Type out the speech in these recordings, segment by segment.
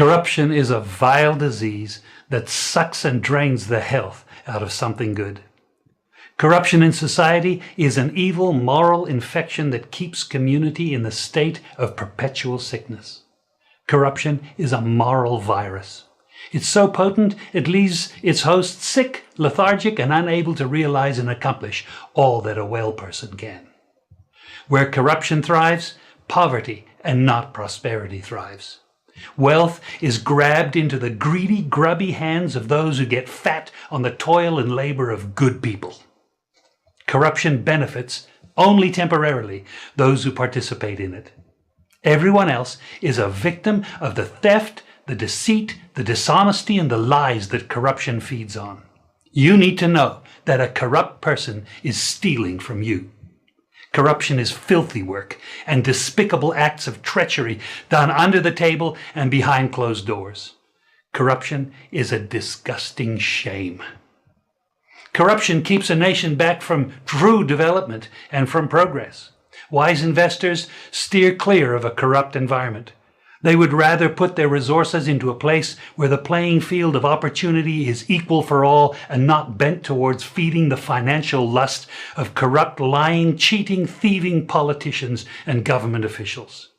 Corruption is a vile disease that sucks and drains the health out of something good. Corruption in society is an evil moral infection that keeps community in the state of perpetual sickness. Corruption is a moral virus. It's so potent it leaves its host sick, lethargic, and unable to realize and accomplish all that a well person can. Where corruption thrives, poverty and not prosperity thrives. Wealth is grabbed into the greedy, grubby hands of those who get fat on the toil and labor of good people. Corruption benefits, only temporarily, those who participate in it. Everyone else is a victim of the theft, the deceit, the dishonesty, and the lies that corruption feeds on. You need to know that a corrupt person is stealing from you. Corruption is filthy work and despicable acts of treachery done under the table and behind closed doors. Corruption is a disgusting shame. Corruption keeps a nation back from true development and from progress. Wise investors steer clear of a corrupt environment. They would rather put their resources into a place where the playing field of opportunity is equal for all and not bent towards feeding the financial lust of corrupt, lying, cheating, thieving politicians and government officials.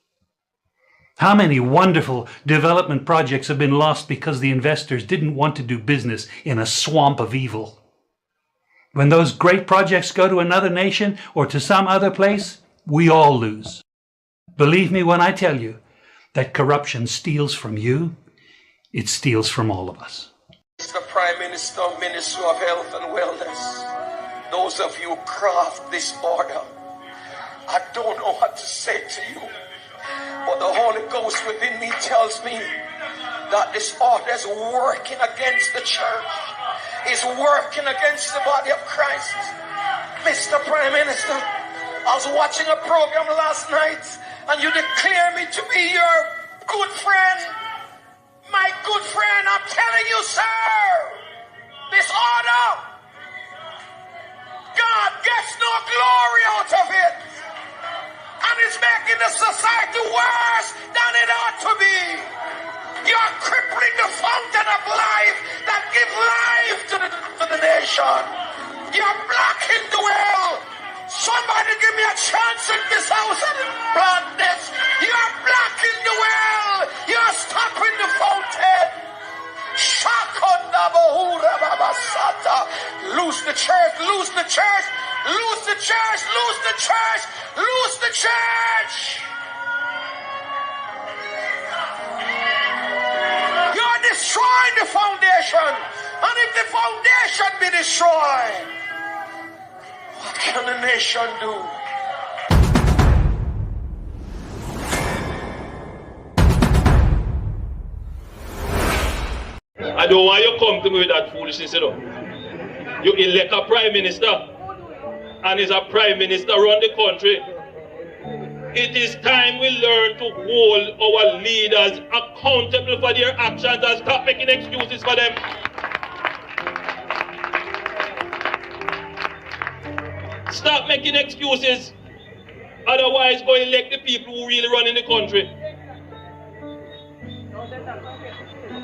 How many wonderful development projects have been lost because the investors didn't want to do business in a swamp of evil? When those great projects go to another nation or to some other place, we all lose. Believe me when I tell you that corruption steals from you, it steals from all of us. Mr. Prime Minister, Minister of Health and Wellness, those of you who craft this order, I don't know what to say to you, but the Holy Ghost within me tells me that this order is working against the church, is working against the body of Christ. Mr. Prime Minister, I was watching a program last night and you declare me to be your good friend. My good friend, I'm telling you, sir, this order, God gets no glory out of it. And it's making the society worse than it ought to be. You're crippling the fountain of life that gives life to the nation. You're blocking the well. Somebody give me a chance in this house and blood this. You're blocking the well. You're stopping the fountain. Lose the church, lose the church, lose the church, lose the church, lose the church. You're destroying the foundation. And if the foundation be destroyed, what can a nation do? I don't want you to come to me with that foolishness, you know. You elect a prime minister, and as a prime minister run the country. It is time we learn to hold our leaders accountable for their actions and stop making excuses for them. Stop making excuses. Otherwise, go elect the people who really run in the country.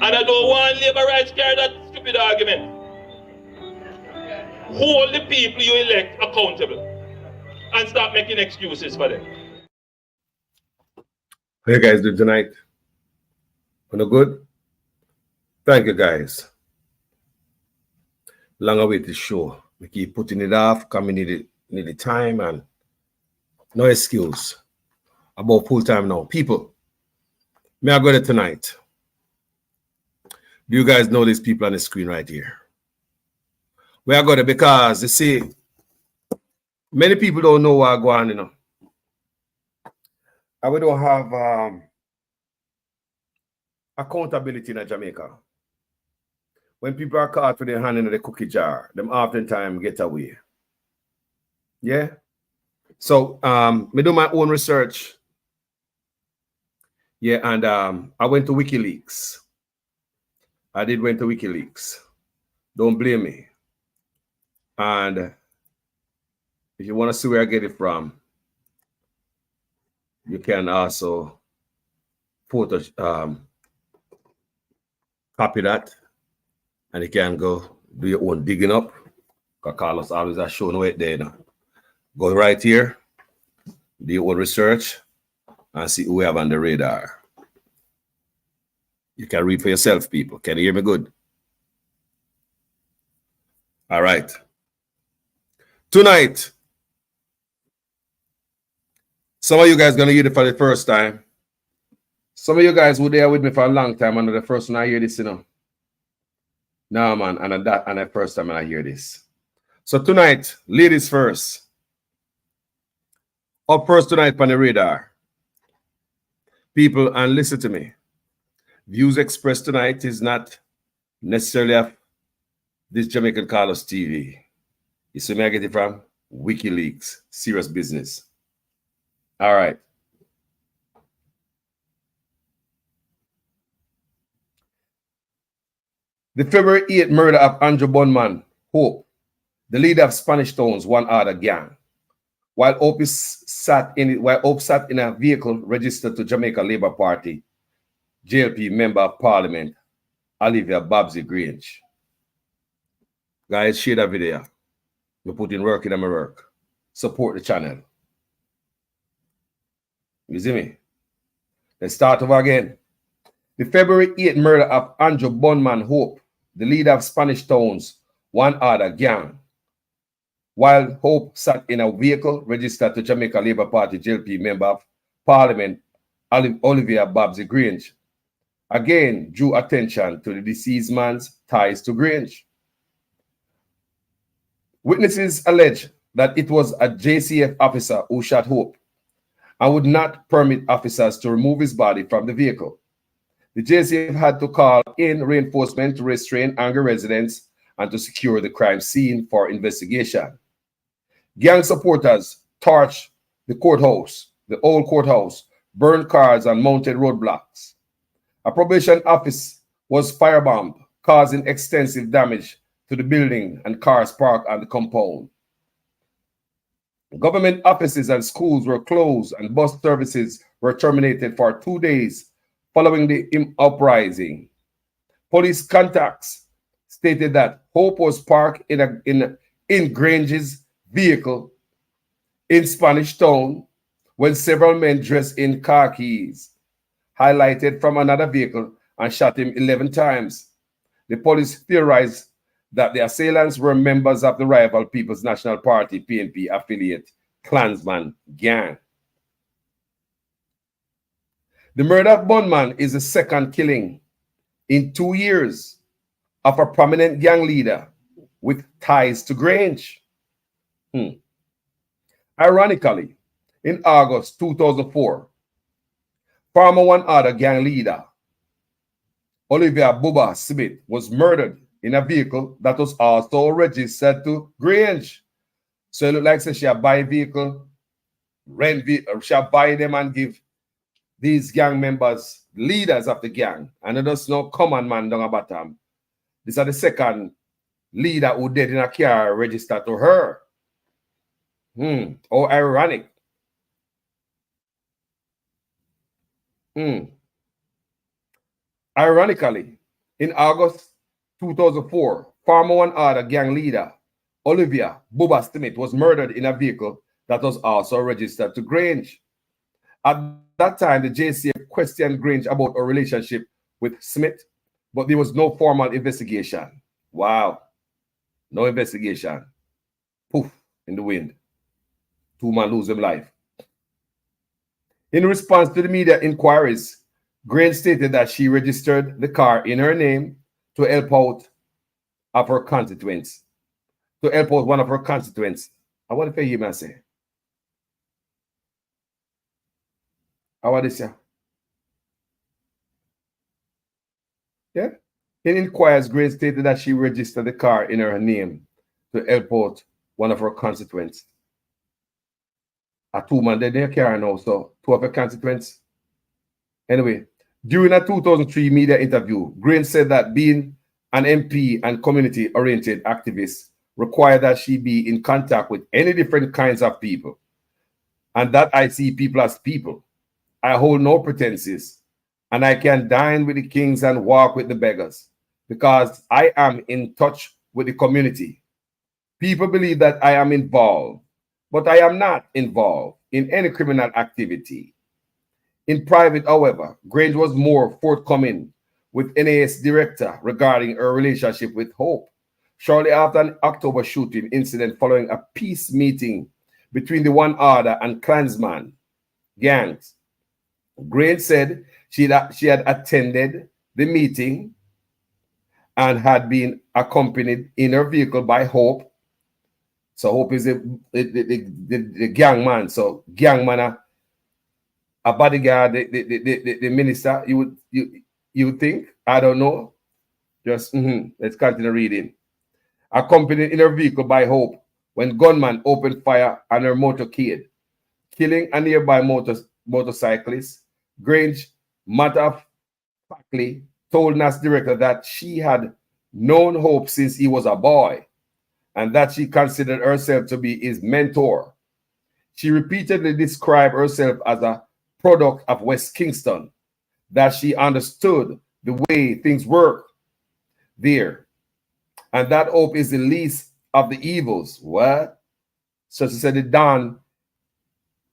And I don't want labor rights carry that stupid argument. Hold the people you elect accountable and stop making excuses for them. How you guys doing tonight? No good? Thank you guys. Long awaited show. We keep putting it off, coming need the time and no excuse. About full time now. People, may I go there tonight? Do you guys know these people on the screen right here? We are going to, because you see, many people don't know what going on, you know. And we don't have accountability in Jamaica. When people are caught with their hand in the cookie jar, them oftentimes get away. Yeah? So, me do my own research. Yeah, and I went to WikiLeaks. I did went to WikiLeaks. Don't blame me. And if you want to see where I get it from, you can also Copy that. And you can go do your own digging up. Because Carlos always has shown right there now. Go right here, do your own research, and see who we have on the radar. You can read for yourself, people. Can you hear me good? All right. Tonight, some of you guys going to hear it for the first time. Some of you guys were there with me for a long time, and the first one I hear this, you know. No, man, and the first time I hear this. So tonight, ladies first. Up first tonight on the radar. People, and listen to me. Views expressed tonight is not necessarily of this Jamaican Carlos TV. You see where I get it from? WikiLeaks. Serious business. All right. The February 8th murder of Andrew Bunman, Hope, the leader of Spanish Towns, one other gang. While Hope sat in a vehicle registered to Jamaica Labour Party, JLP Member of Parliament, Olivia Babsy Grange. Guys, share that video. We put in work in my work. Support the channel. You see me? Let's start over again. The February 8th murder of Andrew Bunman Hope, the leader of Spanish Towns, one other gang. While Hope sat in a vehicle registered to Jamaica Labour Party JLP Member of Parliament, Olivia Babsy Grange, again drew attention to the deceased man's ties to Grange. Witnesses allege that it was a JCF officer who shot Hope and would not permit officers to remove his body from the vehicle. The JCF had to call in reinforcement to restrain angry residents and to secure the crime scene for investigation. Gang supporters torched the courthouse, the old courthouse, burned cars and mounted roadblocks. A probation office was firebombed, causing extensive damage to the building and cars parked on the compound. Government offices and schools were closed and bus services were terminated for 2 days following the uprising. Police contacts stated that Hope was parked in Grange's vehicle in Spanish Town when several men dressed in khakis highlighted from another vehicle and shot him 11 times. The police theorized that the assailants were members of the rival People's National Party, PNP, affiliate Klansman gang. The murder of Bunman is the second killing in 2 years of a prominent gang leader with ties to Grange. Ironically, in August 2004, former one other gang leader, Olivia Bubba Smith, was murdered in a vehicle that was also registered to Grange. So it looked like she buy a vehicle, rent vehicle, she buy them and give these gang members, leaders of the gang, and there does no common man down the bottom. This is the second leader who dead in a car registered to her. Oh, ironic. Ironically, in August 2004, former one other gang leader, Olivia Bubba Smith, was murdered in a vehicle that was also registered to Grange. At that time, the JCF questioned Grange about a relationship with Smith, but there was no formal investigation. Wow. No investigation. Poof, in the wind. 2 men lose their life. In response to the media inquiries, Grange stated that she registered the car in her name to help out of her constituents. To help out one of her constituents. I want to hear him say. How about this, yeah? Yeah? In inquiries, Grange stated that she registered the car in her name to help out one of her constituents. A 2 man dead in her car now, so 2 of her constituents. Anyway, during a 2003 media interview, Grange said that being an MP and community-oriented activist required that she be in contact with any different kinds of people, and that I see people as people. I hold no pretenses and I can dine with the kings and walk with the beggars because I am in touch with the community. People believe that I am involved, but I am not involved in any criminal activity. In private, however, Grange was more forthcoming with NAS director regarding her relationship with Hope. Shortly after an October shooting incident following a peace meeting between the One Order and Klansman gangs, Grange said she had attended the meeting and had been accompanied in her vehicle by Hope. So Hope is the gang man. So gang man, a bodyguard, the minister. You would think, I don't know. Just let's continue reading. Accompanied in her vehicle by Hope when gunmen opened fire on her motorcade, killing a nearby motorcyclist. Grange matter-of-factly told NAS director that she had known Hope since he was a boy and that she considered herself to be his mentor. She repeatedly described herself as a product of West Kingston, that she understood the way things work there, and that Hope is the least of the evils. What? So she said the Don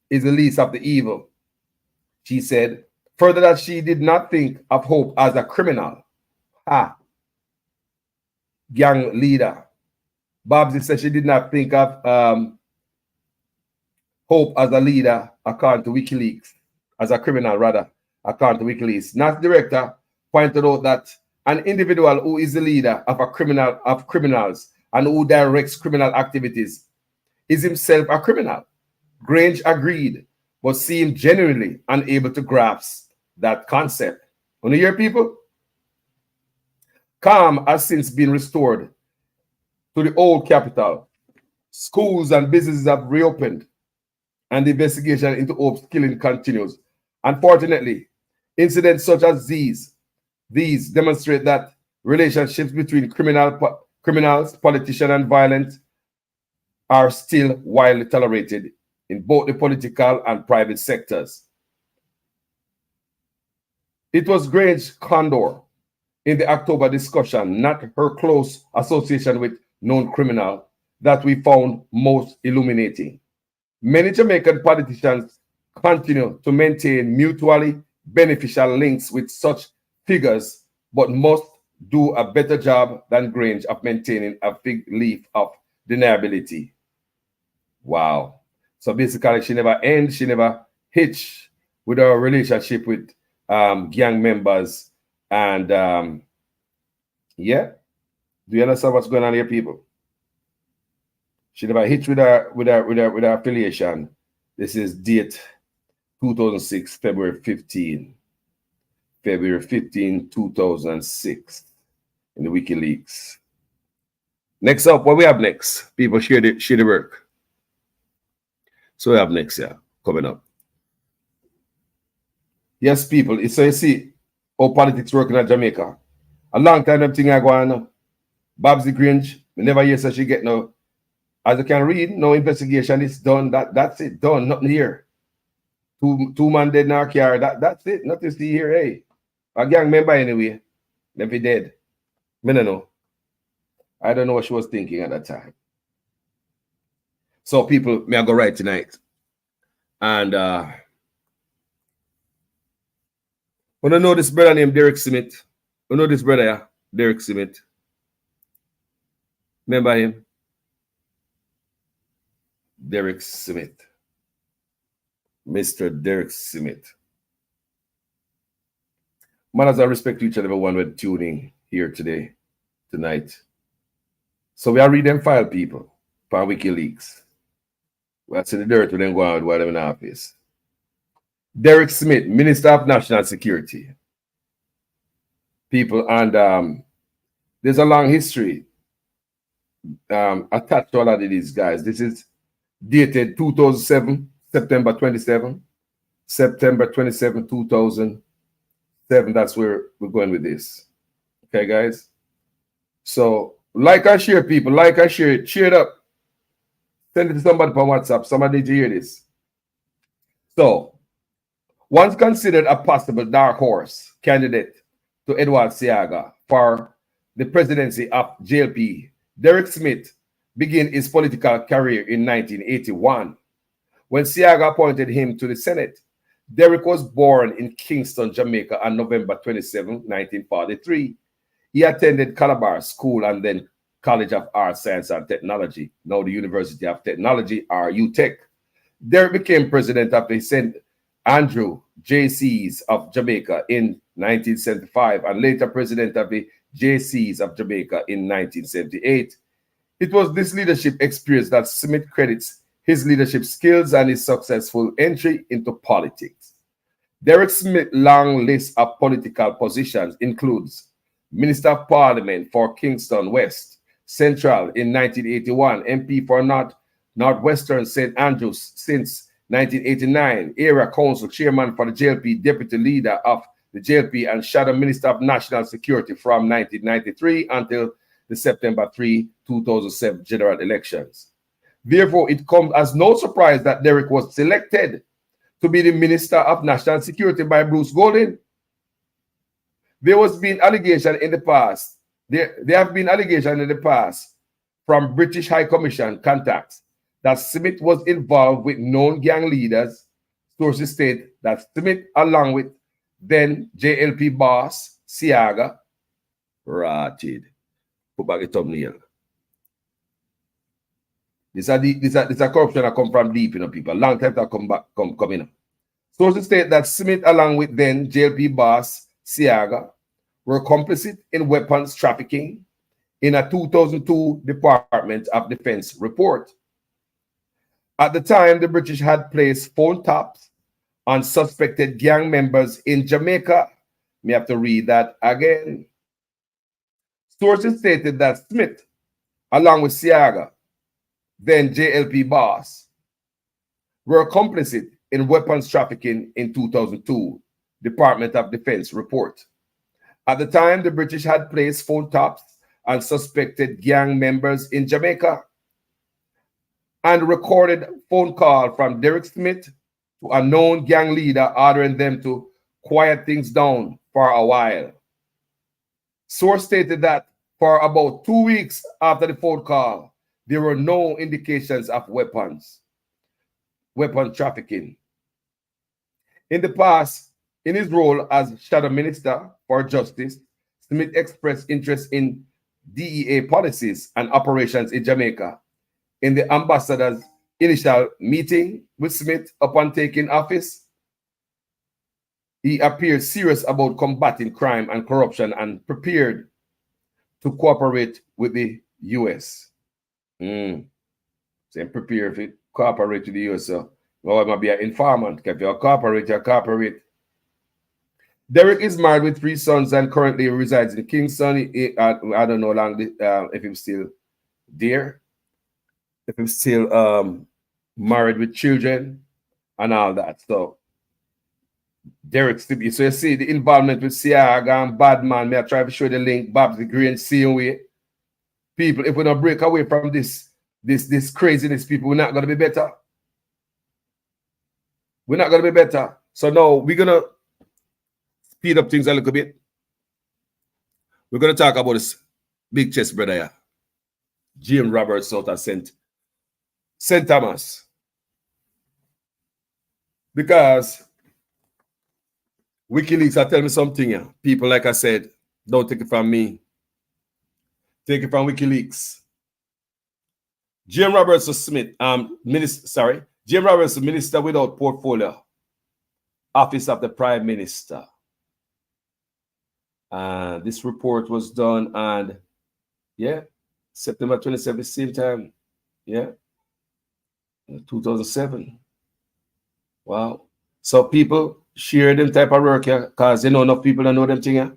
is the least of the evil. She said further that she did not think of Hope as a criminal. Gang leader. Babsy said she did not think of Hope as a leader, according to WikiLeaks, as a criminal rather, according to WikiLeaks. NAS director pointed out that an individual who is the leader of criminals and who directs criminal activities is himself a criminal. Grange agreed, but seemed genuinely unable to grasp that concept. Want to hear, people? Calm has since been restored to the old capital. Schools and businesses have reopened, and the investigation into Hope's killing continues. Unfortunately, incidents such as these demonstrate that relationships between criminals, politicians, and violence are still widely tolerated in both the political and private sectors. It was Grange Condor in the October discussion, not her close association with known criminal, that we found most illuminating. Many Jamaican politicians continue to maintain mutually beneficial links with such figures, but must do a better job than Grange of maintaining a fig leaf of deniability. Wow. So basically, she never hitched with her relationship with gang members. And yeah, do you understand what's going on here, people? She never hitched with her affiliation. This is date 2006, February 15, 2006, in the WikiLeaks. Next up, what we have next? People share the work. So we have next year coming up. Yes, people. So you see how politics working in Jamaica. A long time them thing I go on. Babsy Grange, we never hear so she get no. As you can read, no investigation is done. That's it, done. Nothing here. Two man dead in our car. That's it. Nothing to see here. Hey, a gang member anyway. Them be dead. Me no know. I don't know what she was thinking at that time. So people, may I go right tonight. And when I know this brother named Derek Smith. You know this brother, yeah? Derek Smith. Remember him? Derek Smith. Mr. Derek Smith. Manners, I respect to each and everyone with tuning here tonight. So we are reading file, people, for WikiLeaks. We are seeing the dirt when they go on while they're in office. Derek Smith, Minister of National Security. People, and there's a long history attached to all of these guys. This is dated 2007, September 27, 2007. That's where we're going with this. Okay, guys? So, like and share, people. Like and share it. Share it up. Send it to somebody on WhatsApp. Somebody need to hear this. So, Once considered a possible dark horse candidate to Edward Seaga for the presidency of JLP, Derek Smith began his political career in 1981 when Seaga appointed him to the Senate. Derek was born in Kingston, Jamaica on November 27, 1943. He attended Calabar School and then College of Arts, Science and Technology, now the University of Technology, or UTech. Derek became president of the St. Andrew JCs of Jamaica in 1975 and later president of the JCs of Jamaica in 1978. It was this leadership experience that Smith credits his leadership skills and his successful entry into politics. Derek Smith's long list of political positions includes Minister of Parliament for Kingston West, Central in 1981, MP for Northwestern St. Andrews since 1989, Area Council Chairman for the JLP, Deputy Leader of the JLP, and Shadow Minister of National Security from 1993 until the September 3, 2007 general elections. Therefore, it comes as no surprise that Derek was selected to be the Minister of National Security by Bruce Golding. There has been allegation in the past. There have been allegations in the past from British High Commission contacts that Smith was involved with known gang leaders. Sources state that Smith, along with then JLP boss Seaga, ratted. Put back the thumbnail. This is a corruption that come from deep, people. Long time that come in. Sources state that Smith, along with then JLP boss Seaga, were complicit in weapons trafficking in a 2002 Department of Defense report. At the time, the British had placed phone taps on suspected gang members in Jamaica. We have to read that again. Sources stated that Smith, along with Seaga, then JLP boss, were complicit in weapons trafficking in 2002 Department of Defense report. At the time, the British had placed phone taps on suspected gang members in Jamaica and recorded phone call from Derek Smith to a known gang leader ordering them to quiet things down for a while. Source stated that for about 2 weeks after the phone call, there were no indications of weapon trafficking. In the past, in his role as Shadow Minister for Justice, Smith expressed interest in DEA policies and operations in Jamaica. In the ambassador's initial meeting with Smith upon taking office, he appeared serious about combating crime and corruption and prepared to cooperate with the U.S. So prepare to cooperate with the U.S. So, well, I might be an informant. If you cooperate, you cooperate. Derek is married with 3 sons and currently resides in Kingston. I don't know if he's still there, if he's still married with children and all that. So Derek still be. So you see the involvement with Seaga and Badman. May I try to show the link, Babs the Green, same way. People, if we don't break away from this craziness, people, we're not going to be better. We're not going to be better. So now we're going to speed up things a little bit. We're going to talk about this big chest brother here, James Roberts out of St. Thomas. Because WikiLeaks are telling me something here. People, like I said, don't take it from me. Take it from WikiLeaks. James Roberts Smith, James Roberts, Minister without portfolio, Office of the Prime Minister. This report was done on, September 27th, same time, 2007. Wow. So people share them type of work here because they know enough people that know them thing here.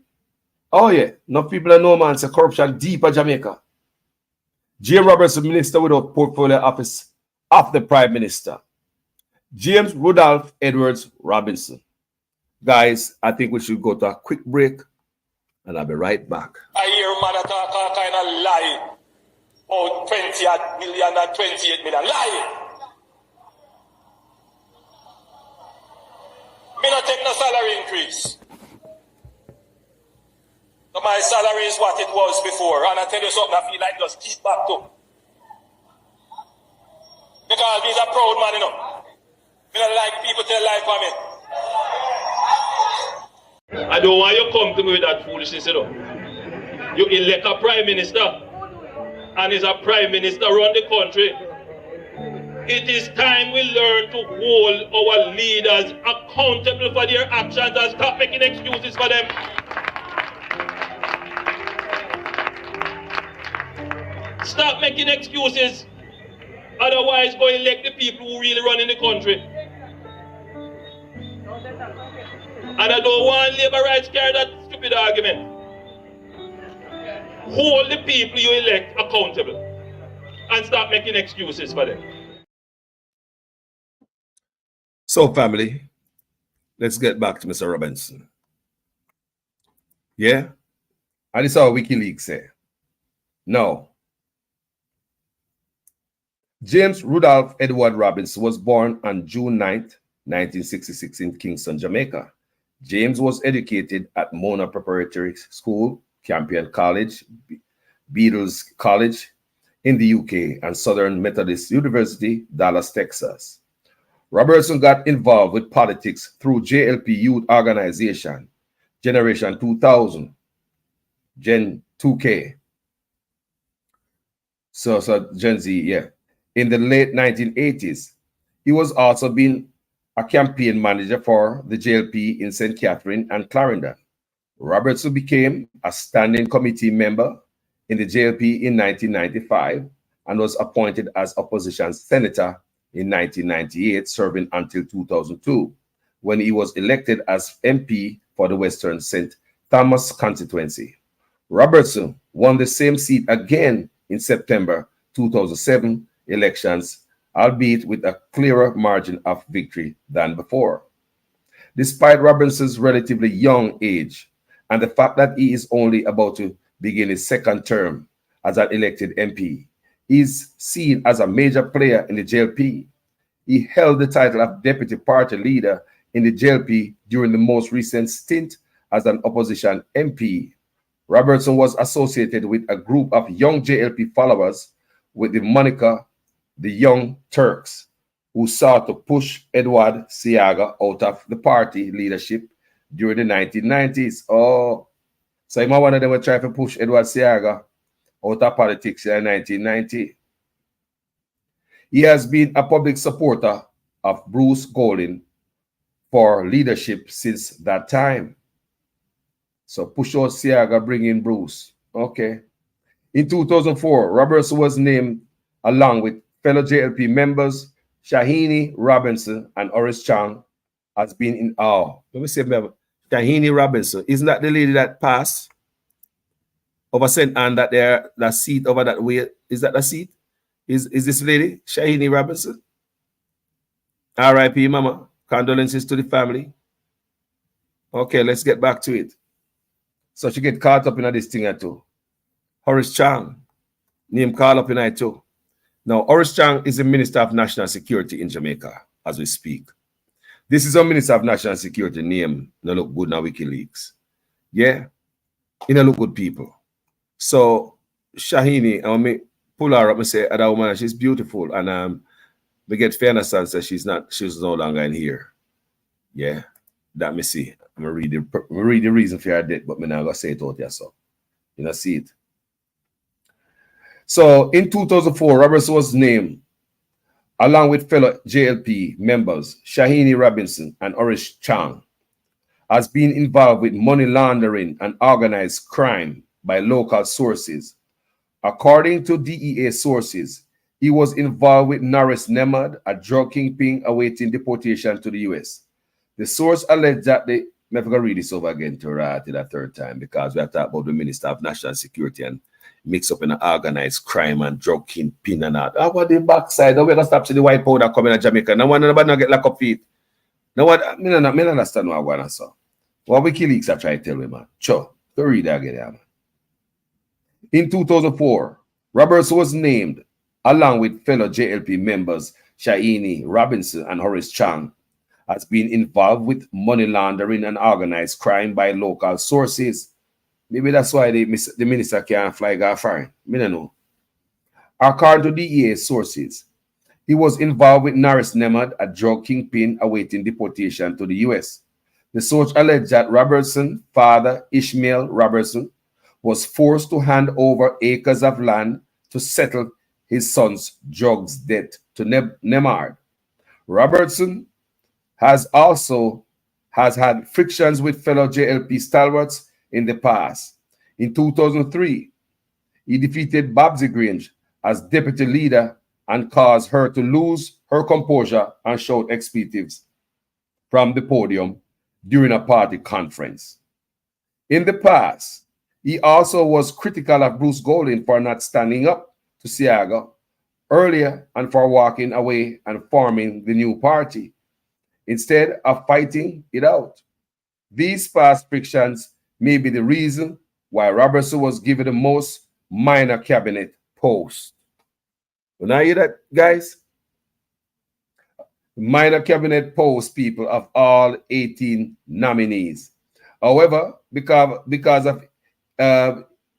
Oh yeah, enough people that know, man, it's a corruption deep in Jamaica. James Roberts, Minister without portfolio, Office of the Prime Minister. James Rudolph Edwards Robinson. Guys, I think we should go to a quick break and I'll be right back. I hear man that talk all kind of lie. Oh, 20 million and 28 million. Lie. Me not take no salary increase. So my salary is what it was before. And I tell you something, I feel like just keep back to. Because he's a proud man, you know. Me not like people tell life for me. I don't want you to come to me with that foolishness, you know. You elect a prime minister, and is a prime minister run the country. It is time we learn to hold our leaders accountable for their actions and stop making excuses for them. Stop making excuses. Otherwise, go elect the people who really run in the country. And I don't want labor rights carry that stupid argument. Hold the people you elect accountable and stop making excuses for them. So, family, let's get back to Mr. Robinson. Yeah? And this is how WikiLeaks say. No. James Rudolph Edward Robinson was born on June 9th, 1966 in Kingston, Jamaica. James was educated at Mona Preparatory School, Campion College, Beatles College in the UK, and Southern Methodist University, Dallas, Texas. Robertson got involved with politics through JLP Youth Organization, Generation 2000, Gen 2K. So Gen Z, yeah. In the late 1980s, he was also being a campaign manager for the JLP in St. Catherine and Clarendon. Robertson became a standing committee member in the JLP in 1995 and was appointed as opposition senator in 1998, serving until 2002, when he was elected as MP for the Western St. Thomas constituency. Robertson won the same seat again in September 2007 elections, albeit with a clearer margin of victory than before. Despite Robertson's relatively young age and the fact that he is only about to begin his second term as an elected MP, he is seen as a major player in the JLP. He held the title of deputy party leader in the JLP during the most recent stint as an opposition MP. Robertson was associated with a group of young JLP followers with the moniker the Young Turks, who sought to push Edward Seaga out of the party leadership during the 1990s. Oh, so one of them were trying to push Edward Seaga out of politics in 1990. He has been a public supporter of Bruce Golding for leadership since that time. So push out Seaga, bring in Bruce. Okay. In 2004, Robertson was named along with fellow JLP members Shahini Robinson and Oris Chang as being in let me say Shahini Robinson. Isn't that the lady that passed over St. Anne that seat over that way? Is that the seat? Is this lady Shahini Robinson? R.I.P. Mama. Condolences to the family. Okay, let's get back to it. So she get caught up in this thing too. Horace Chang, name call up in it too. Now, Horace Chang is the Minister of National Security in Jamaica as we speak. This is a Minister of National Security name. No look good now WikiLeaks. Yeah, you know look good people. So Shahini, I me pull her up and say, "That woman, she's beautiful," and we get fairness and say she's no longer in here. Yeah, that me see. I'm gonna read the reason for her death, but I'm not gonna say it out there. So you know, see it. So in 2004, Robertson was named, along with fellow JLP members Shahini Robinson and Horace Chang, as being involved with money laundering and organized crime by local sources. According to DEA sources, he was involved with Norris Nemad, a drug kingpin awaiting deportation to the US. The source alleged that I'm going to read this over again to the third time because we have talked about the Minister of National Security and mix up in an organized crime and drug kingpin and that. I want the backside. We're going to stop to the white powder coming to Jamaica. No one nobody get locked up feet. No one, I don't understand what I want to say. What WikiLeaks are trying to tell me, man. Sure, go read that again, man. In 2004, Robertson was named, along with fellow JLP members Shahini Robinson and Horace Chang, has been involved with money laundering and organized crime by local sources. Maybe that's why the minister can't fly go foreign. I don't know. According to DEA sources, he was involved with Norris Nemad, a drug kingpin awaiting deportation to the U.S. The source alleged that Robertson, father Ishmael Robertson, was forced to hand over acres of land to settle his son's drugs debt to Nemad. Robertson has had frictions with fellow JLP stalwarts in the past. In 2003, he defeated Babsy Grange as deputy leader and caused her to lose her composure and shout expletives from the podium during a party conference. In the past, he also was critical of Bruce Golding for not standing up to Seaga earlier and for walking away and forming the new party, instead of fighting it out. These past frictions may be the reason why Robertson was given the most minor cabinet post. When I hear that, guys, minor cabinet post people of all 18 nominees. However, because of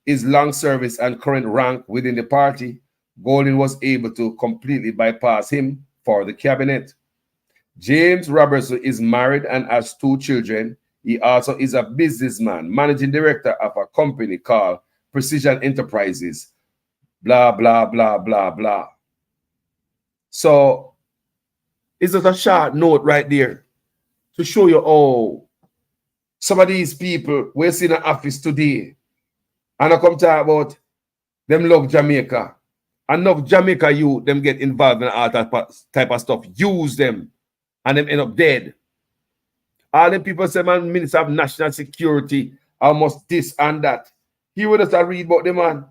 his long service and current rank within the party, Golding was able to completely bypass him for the cabinet. James Robertson is married and has 2 children. He also is a businessman, managing director of a company called Precision Enterprises. Blah, blah, blah, blah, blah. So, it's just a short note right there to show you, oh, some of these people we're seeing in the office today, and I come talk about them love Jamaica. Enough Jamaica youth, them get involved in all that type of stuff. Use them, and them end up dead. All the people say, man, Minister of National Security, almost this and that. He would just read about the man.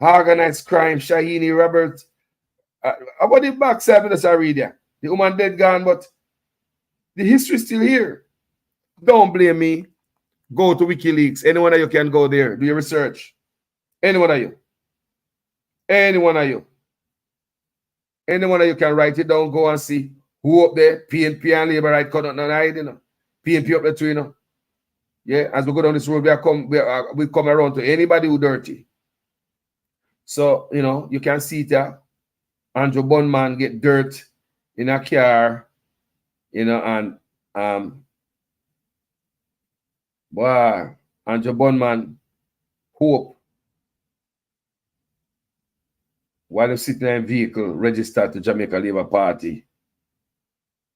Organized crime, Shahini Roberts. About the backside, just read there. The woman dead gone, but the history is still here. Don't blame me. Go to WikiLeaks. Anyone of you can go there. Do your research. Anyone of you. Anyone of you. Anyone of you can write it down. Go and see who up there. PNP and Labour right cut out hide, you know. PNP up there too, you know. Yeah, as we go down this road, we come around to anybody who dirty. So, you know, you can see there. Andrew Bunman get dirt in a car, you know, and wow, Andrew Bunman hope while they're sitting in a vehicle registered to Jamaica Labour Party,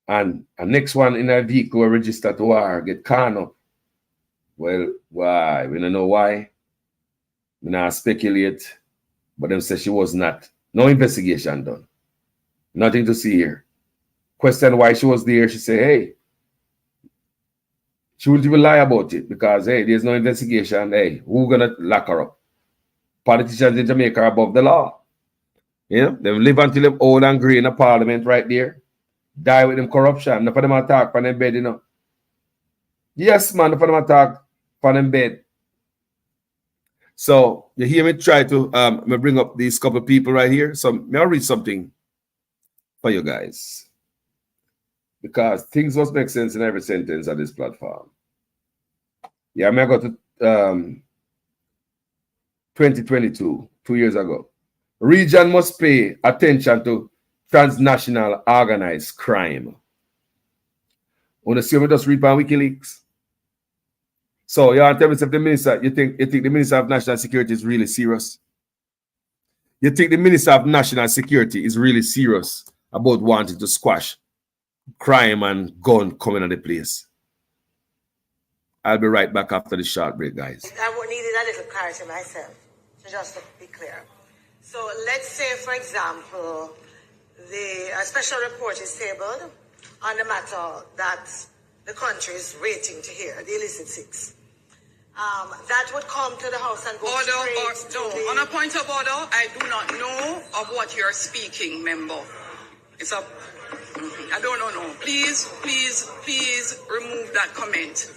and a next one in a vehicle registered to war get caught up. Well, why? We don't know why. We not speculate, but them say she was not. No investigation done. Nothing to see here. Question why she was there. She said, hey, she wouldn't even lie about it because, hey, there's no investigation. Hey, who gonna lock her up? Politicians in Jamaica are above the law. You know, they live until they're old and grey in the parliament right there. Die with them corruption. Enough of them attack from them bed, you know. Yes, man, enough of them attack from them bed. So you hear me try to bring up these couple of people right here. So may I read something for you guys, because things must make sense in every sentence on this platform. Yeah, I go to 2022, 2 years ago. Region must pay attention to transnational organized crime. Want to see me just read on WikiLeaks? So you want to tell me if the minister, you think the Minister of National Security is really serious? You think the Minister of National Security is really serious about wanting to squash crime and gun coming on the place? I'll be right back after the short break, guys. I needed a little clarity myself, so just to be clear. So let's say, for example, a special report is tabled on the matter that the country is waiting to hear, the illicit six. That would come to the House and go On a point of order, I do not know of what you're speaking, member. It's up. I don't know. No. Please remove that comment.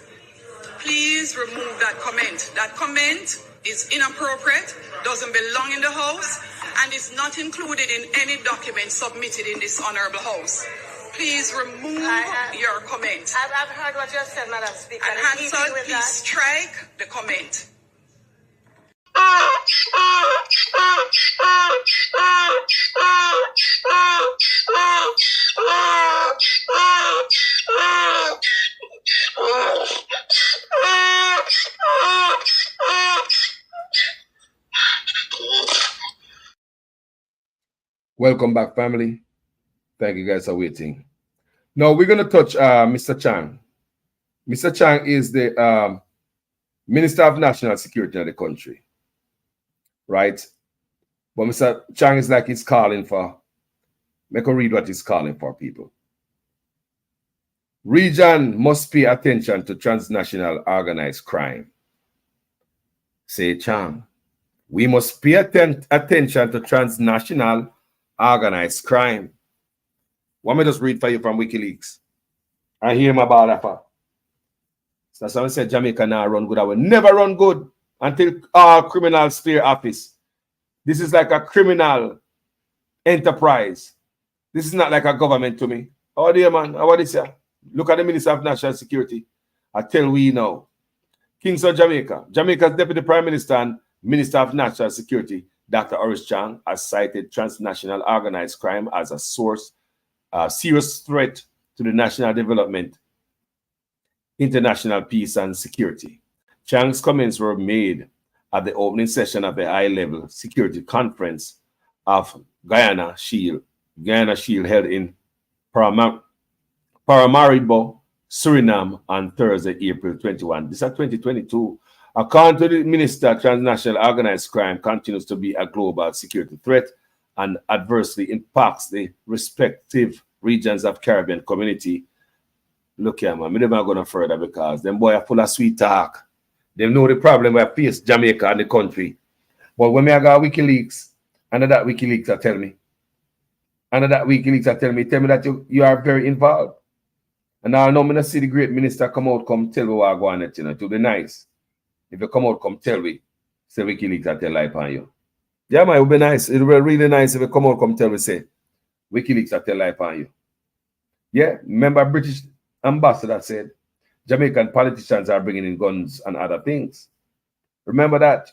Please remove that comment. That comment is inappropriate, doesn't belong in the House, and is not included in any document submitted in this honorable House. please remove your comment. I've heard what you have said, Madam Speaker. And Hansel, please strike the comment. Welcome back, family. Thank you guys for waiting. Now we're going to touch Mr. Chang. Mr. Chang is the Minister of National Security of the country, right? But Mr. Chang is like he's calling for, make a read what he's calling for, people. Region must pay attention to transnational organized crime. Say Chang. We must pay attention to transnational organized crime. Let me just read for you from WikiLeaks. I hear him about that. So someone said Jamaica now run good. I will never run good until all criminals clear office. This is like a criminal enterprise. This is not like a government to me. Oh dear man, how this here? Look at the Minister of National Security. I tell we now. Kings of Jamaica. Jamaica's Deputy Prime Minister and Minister of National Security, Dr. Horace Chang, has cited transnational organized crime as a serious threat to the national development, international peace and security. Chang's comments were made at the opening session of the high-level security conference of Guyana Shield held in Paramaribo, Suriname on Thursday, April 21. This is 2022. According to the minister, transnational organized crime continues to be a global security threat and adversely impacts the respective regions of Caribbean community. Look here, man, I'm never going further because them boys are full of sweet talk. They know the problem we face Jamaica and the country. But when I got WikiLeaks, under that WikiLeaks tell me that you are very involved. And now I know I'm going to see the great minister come out, come tell me what I go on it, you know, to be nice. If you come out, come tell me, say WikiLeaks tell life on you. Yeah, man, it would be nice. It would be really nice if you come out, come tell me, say WikiLeaks tell life on you. Yeah, remember British ambassador said Jamaican politicians are bringing in guns and other things. Remember that.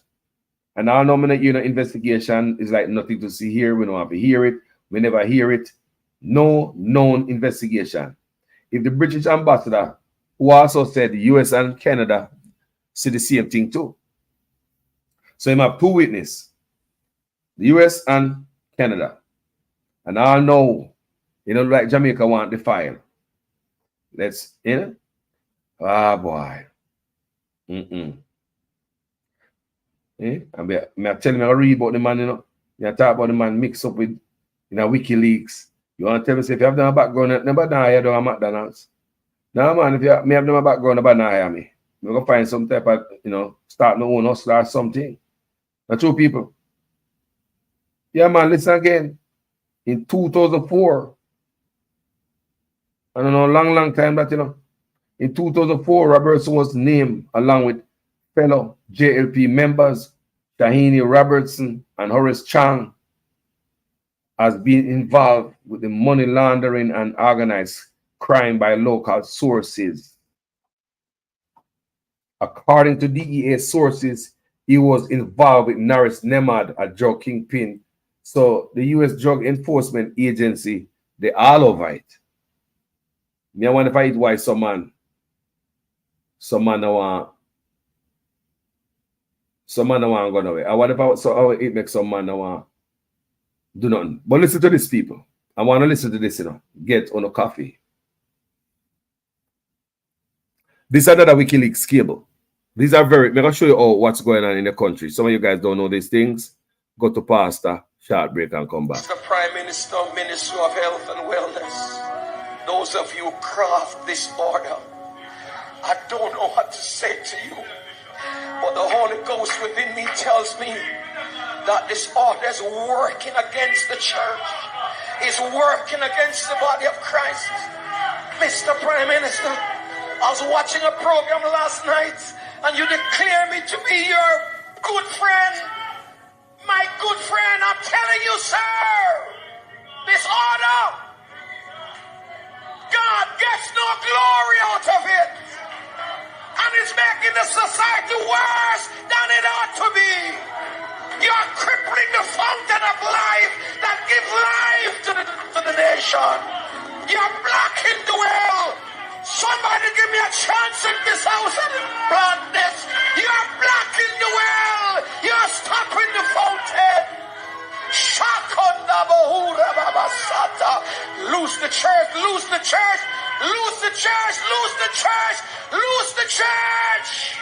And now investigation is like nothing to see here. We don't have to hear it. We never hear it. No known investigation. If the British ambassador, who also said the US and Canada see the same thing too. So you have two witnesses, the US and Canada. And I know, like Jamaica want the file. Let's, ah, boy. I tell me, I read about the man, you talk about the man mixed up with, WikiLeaks. You want to tell me, say, if you have no background, never die, don't have McDonald's. No, man, if you have no background, never die, me. We're going to find some type of, start my own hustle or something. That's true, people. Yeah, man, listen again. In 2004, I don't know, long time that, in 2004, Robertson was named along with fellow JLP members, Shahini Robertson and Horace Chang, as being involved with the money laundering and organized crime by local sources. According to DEA sources, he was involved with Norris Nemad, a drug kingpin. So the U.S. Drug Enforcement Agency, they all over it. Me, I wonder if I eat why some man don't want to go away. I wonder if it makes some man don't want do nothing. But listen to this, people. I want to listen to this, Get on a coffee. This is another WikiLeaks cable. These are I'm going to show you all what's going on in the country. Some of you guys don't know these things. Go to Pastor, short break and come back. Mr. Prime Minister, Minister of Health and Wellness, those of you who craft this order, I don't know what to say to you, but the Holy Ghost within me tells me that this order is working against the church, is working against the body of Christ. Mr. Prime Minister, I was watching a program last night and you declare me to be your good friend. My good friend, I'm telling you, sir, this order God gets no glory out of it. And it's making the society worse than it ought to be. You're crippling the fountain of life that gives life to the nation. You're blocking the well. Somebody give me a chance in this house and plant this. You're blocking the well. You're stopping the fountain. Lose the church, lose the church, lose the church, lose the church, lose the church.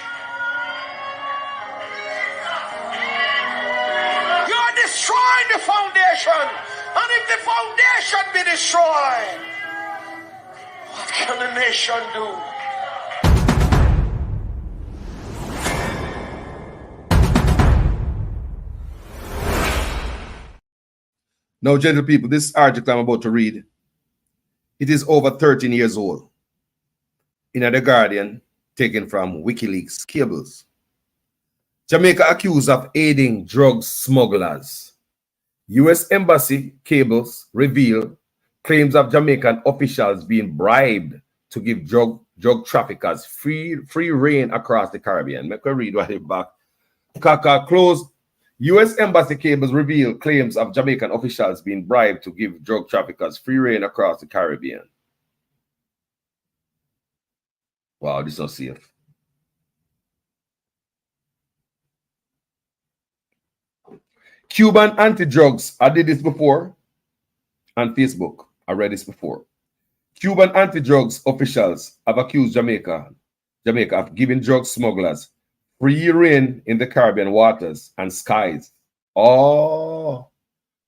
You're destroying the foundation. And if the foundation be destroyed, what can the nation do? Now, gentle people, this article I'm about to read, it is over 13 years old. In The Guardian, taken from WikiLeaks cables. Jamaica accused of aiding drug smugglers. U.S. Embassy cables reveal claims of Jamaican officials being bribed to give drug traffickers free reign across the Caribbean. Make me read what it back. Kaka closed. U.S. Embassy cables reveal claims of Jamaican officials being bribed to give drug traffickers free reign across the Caribbean. Wow, this is not safe. Cuban anti-drugs. I did this before on Facebook. I read this before. Cuban anti-drugs officials have accused Jamaica of giving drug smugglers free reign in the Caribbean waters and skies. Oh,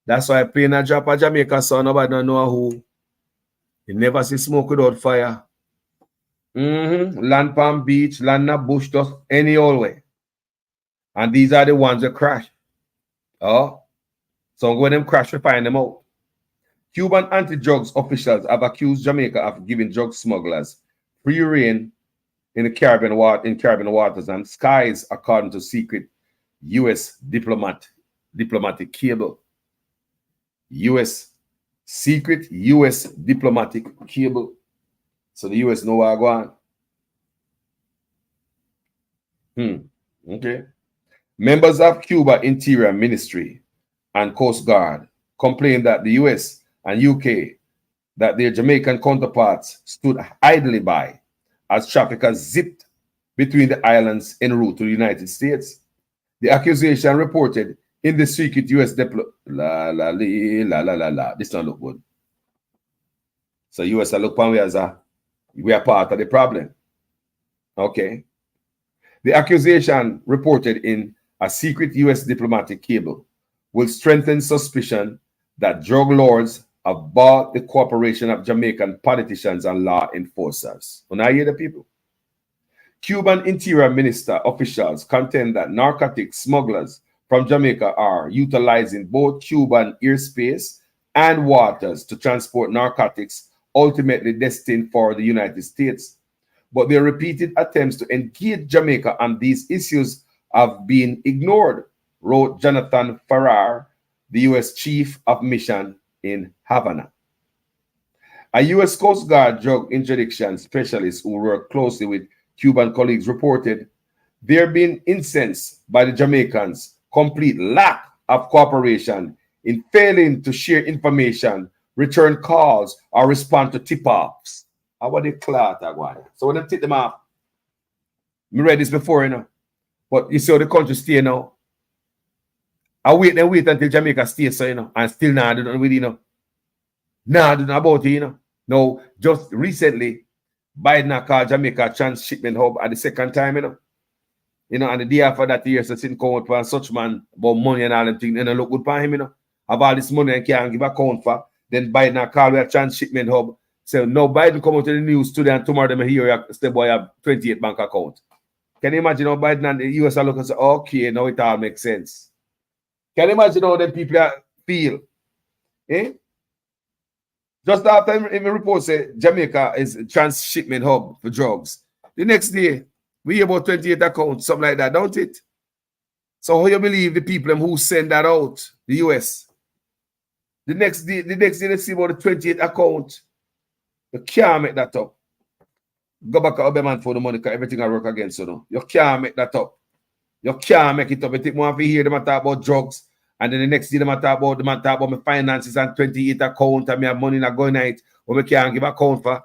that's why I playing a drop of Jamaica, so nobody don't know who. You never see smoke without fire. Land Palm Beach, land bush, just any old way. And these are the ones that crash. Oh, so when them crash, we find them out. Cuban anti-drugs officials have accused Jamaica of giving drug smugglers free reign in the Caribbean waters and skies, according to secret U.S. diplomatic cable. Secret U.S. diplomatic cable. So the U.S. know where I go on. Okay. Members of Cuba Interior Ministry and Coast Guard complained that the U.S. and UK, that their Jamaican counterparts stood idly by as traffickers zipped between the islands en route to the United States. The accusation reported in the secret U.S. This don't look good. So U.S. look upon we as we are part of the problem. Okay. The accusation reported in a secret U.S. diplomatic cable will strengthen suspicion that drug lords have bought the cooperation of Jamaican politicians and law enforcers. When I hear the people, Cuban Interior Minister officials contend that narcotic smugglers from Jamaica are utilizing both Cuban airspace and waters to transport narcotics ultimately destined for the United States. But their repeated attempts to engage Jamaica on these issues have been ignored, wrote Jonathan Farrar, the U.S. Chief of Mission in Havana. A U.S. Coast Guard drug interdiction specialist who worked closely with Cuban colleagues reported there being incensed by the Jamaicans' complete lack of cooperation in failing to share information, return calls, or respond to tip-offs. How about the clout? So when I tip them off, I read this before, you know. But you see how the country stay now. I wait until Jamaica stays, so, you know, and still now do nothing with it, you know. Nah, do nothing about it, you know. No, just recently, Biden called Jamaica a transshipment hub at the second time, you know. You know, and the day after that year, so sitting count for such man about money and all them things, and look good for him, you know. Have all this money and can't give account for. Then Biden called a transshipment hub. So now Biden come out to the news today and tomorrow them hear the boy have 28 bank account. Can you imagine how Biden and the US are looking and say, okay, now it all makes sense. Can you imagine how them people feel? Eh? Just after the report say Jamaica is a transshipment hub for drugs. The next day, we hear about 28 accounts, something like that, don't it? So how you believe the people who send that out, the US? The next day they see about the 28 account. You can't make that up. Go back to Oberman for the money because everything I work against you know. You can't make that up. You can't make it up. You think more if you hear them talk about drugs, and then the next day them talk about my finances and 28 account and me have money not going out, but we can't give account for.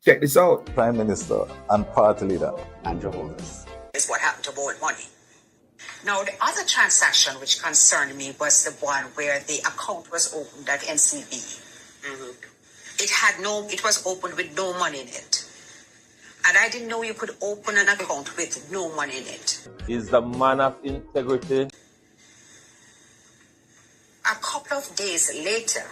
Check this out. Prime Minister and Party Leader Andrew Holness. Is what happened to Bold Money. Now, the other transaction which concerned me was the one where the account was opened at NCB. It was opened with no money in it. And I didn't know you could open an account with no money in it. Is the man of integrity. A couple of days later,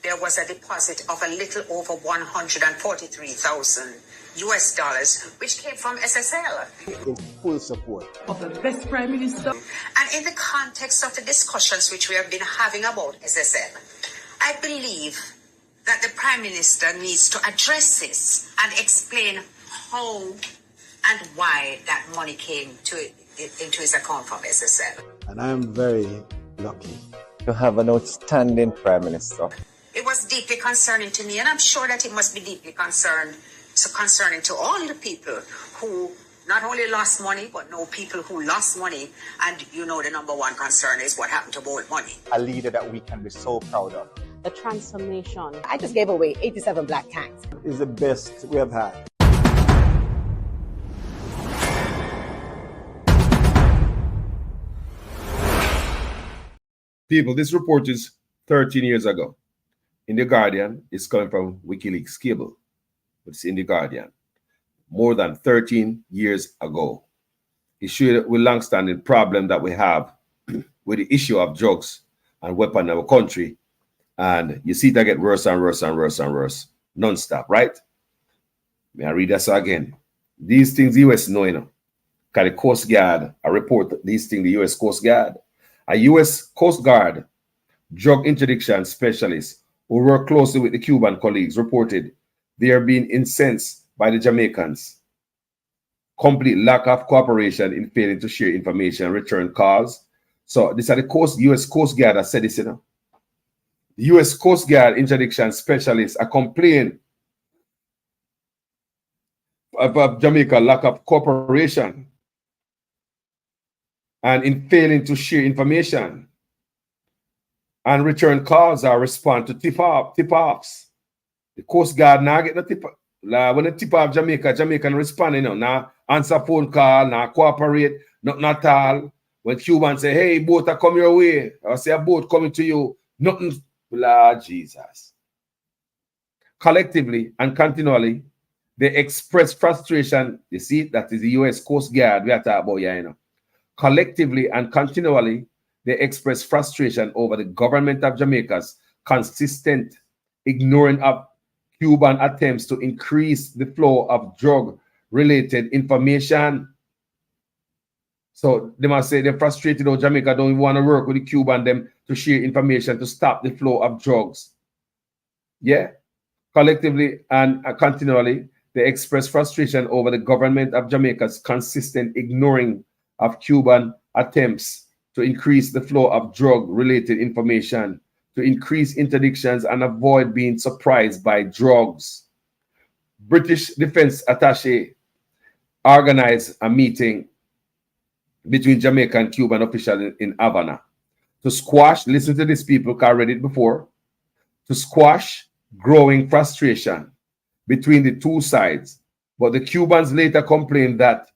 there was a deposit of a little over $143,000 US, which came from SSL. In full support Of the best Prime Minister. And in the context of the discussions which we have been having about SSL, I believe that the Prime Minister needs to address this and explain how and why that money came into his account from SSL. and I'm very lucky to have an outstanding Prime Minister. It was deeply concerning to me, and I'm sure that it must be deeply concerning to all the people who not only lost money, but know people who lost money. And you know the number one concern is what happened to Bold Money. A leader that we can be so proud of. The transformation. I just gave away 87 black tanks. Is the best we have had. People, this report is 13 years ago. In The Guardian, it's coming from WikiLeaks cable. It's in The Guardian. More than 13 years ago. It showed with long-standing problem that we have with the issue of drugs and weapons in our country. And you see that get worse and worse and worse and worse. Non-stop, right? May I read this again? These things the US know, you know. Because the Coast Guard, I report these things, the US Coast Guard. A US Coast Guard drug interdiction specialist who work closely with the Cuban colleagues reported they are being incensed by the Jamaicans. Complete lack of cooperation in failing to share information, return calls. So this is the US Coast Guard that said this, you know. The US Coast Guard interdiction specialists are complaining about Jamaica lack of cooperation and in failing to share information and return calls or respond to tip-offs. The Coast Guard now get the tip. When the tip off Jamaican respond, you know, now answer phone call, now cooperate, nothing at all. When Cubans say, hey, boat are coming your way, or say a boat coming to you, nothing. Lord Jesus. Collectively and continually, they express frustration. You see, that is the US Coast Guard we are talking about here, you know. Collectively and continually, they express frustration over the government of Jamaica's consistent ignoring of Cuban attempts to increase the flow of drug-related information. So they must say they're frustrated or Jamaica don't even want to work with the Cuban them to share information to stop the flow of drugs. Yeah. Collectively and continually, they express frustration over the government of Jamaica's consistent ignoring of Cuban attempts to increase the flow of drug-related information, to increase interdictions and avoid being surprised by drugs. British Defense Attaché organized a meeting between Jamaican and Cuban officials in Havana to squash, listen to these people, because I read it before, to squash growing frustration between the two sides. But the Cubans later complained that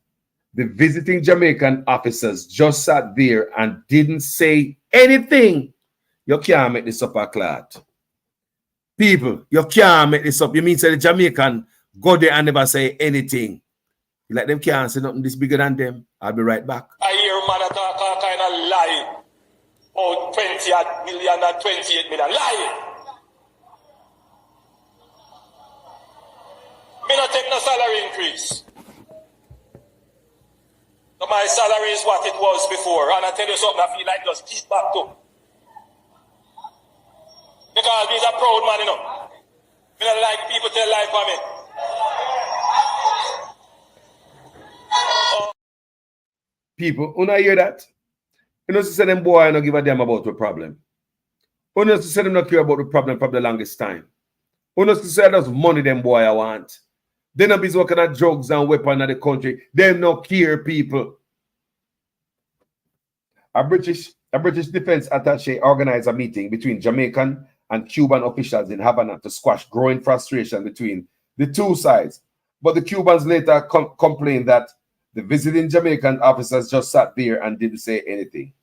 the visiting Jamaican officers just sat there and didn't say anything. You can't make this up a clot. People, you can't make this up. You mean say the Jamaican go there and never say anything. You like them can't say nothing this bigger than them. I'll be right back. I hear man talk all kind of lie. Oh, 20 million and 28 million. Lie. Me not take no salary increase. So my salary is what it was before. And I tell you something, I feel like just keep back to. Because he's a proud man, you know. Me not like people tell lie for me. People, when I hear that, you know, to say them boy, I don't give a damn about the problem. You know, to say them not care about the problem for the longest time. Honestly say that's money them boy I want. They not be working at drugs and weapons in the country. Them no care people. A British defense attaché organized a meeting between Jamaican and Cuban officials in Havana to squash growing frustration between the two sides. But the Cubans later complained that the visiting Jamaican officers just sat there and didn't say anything.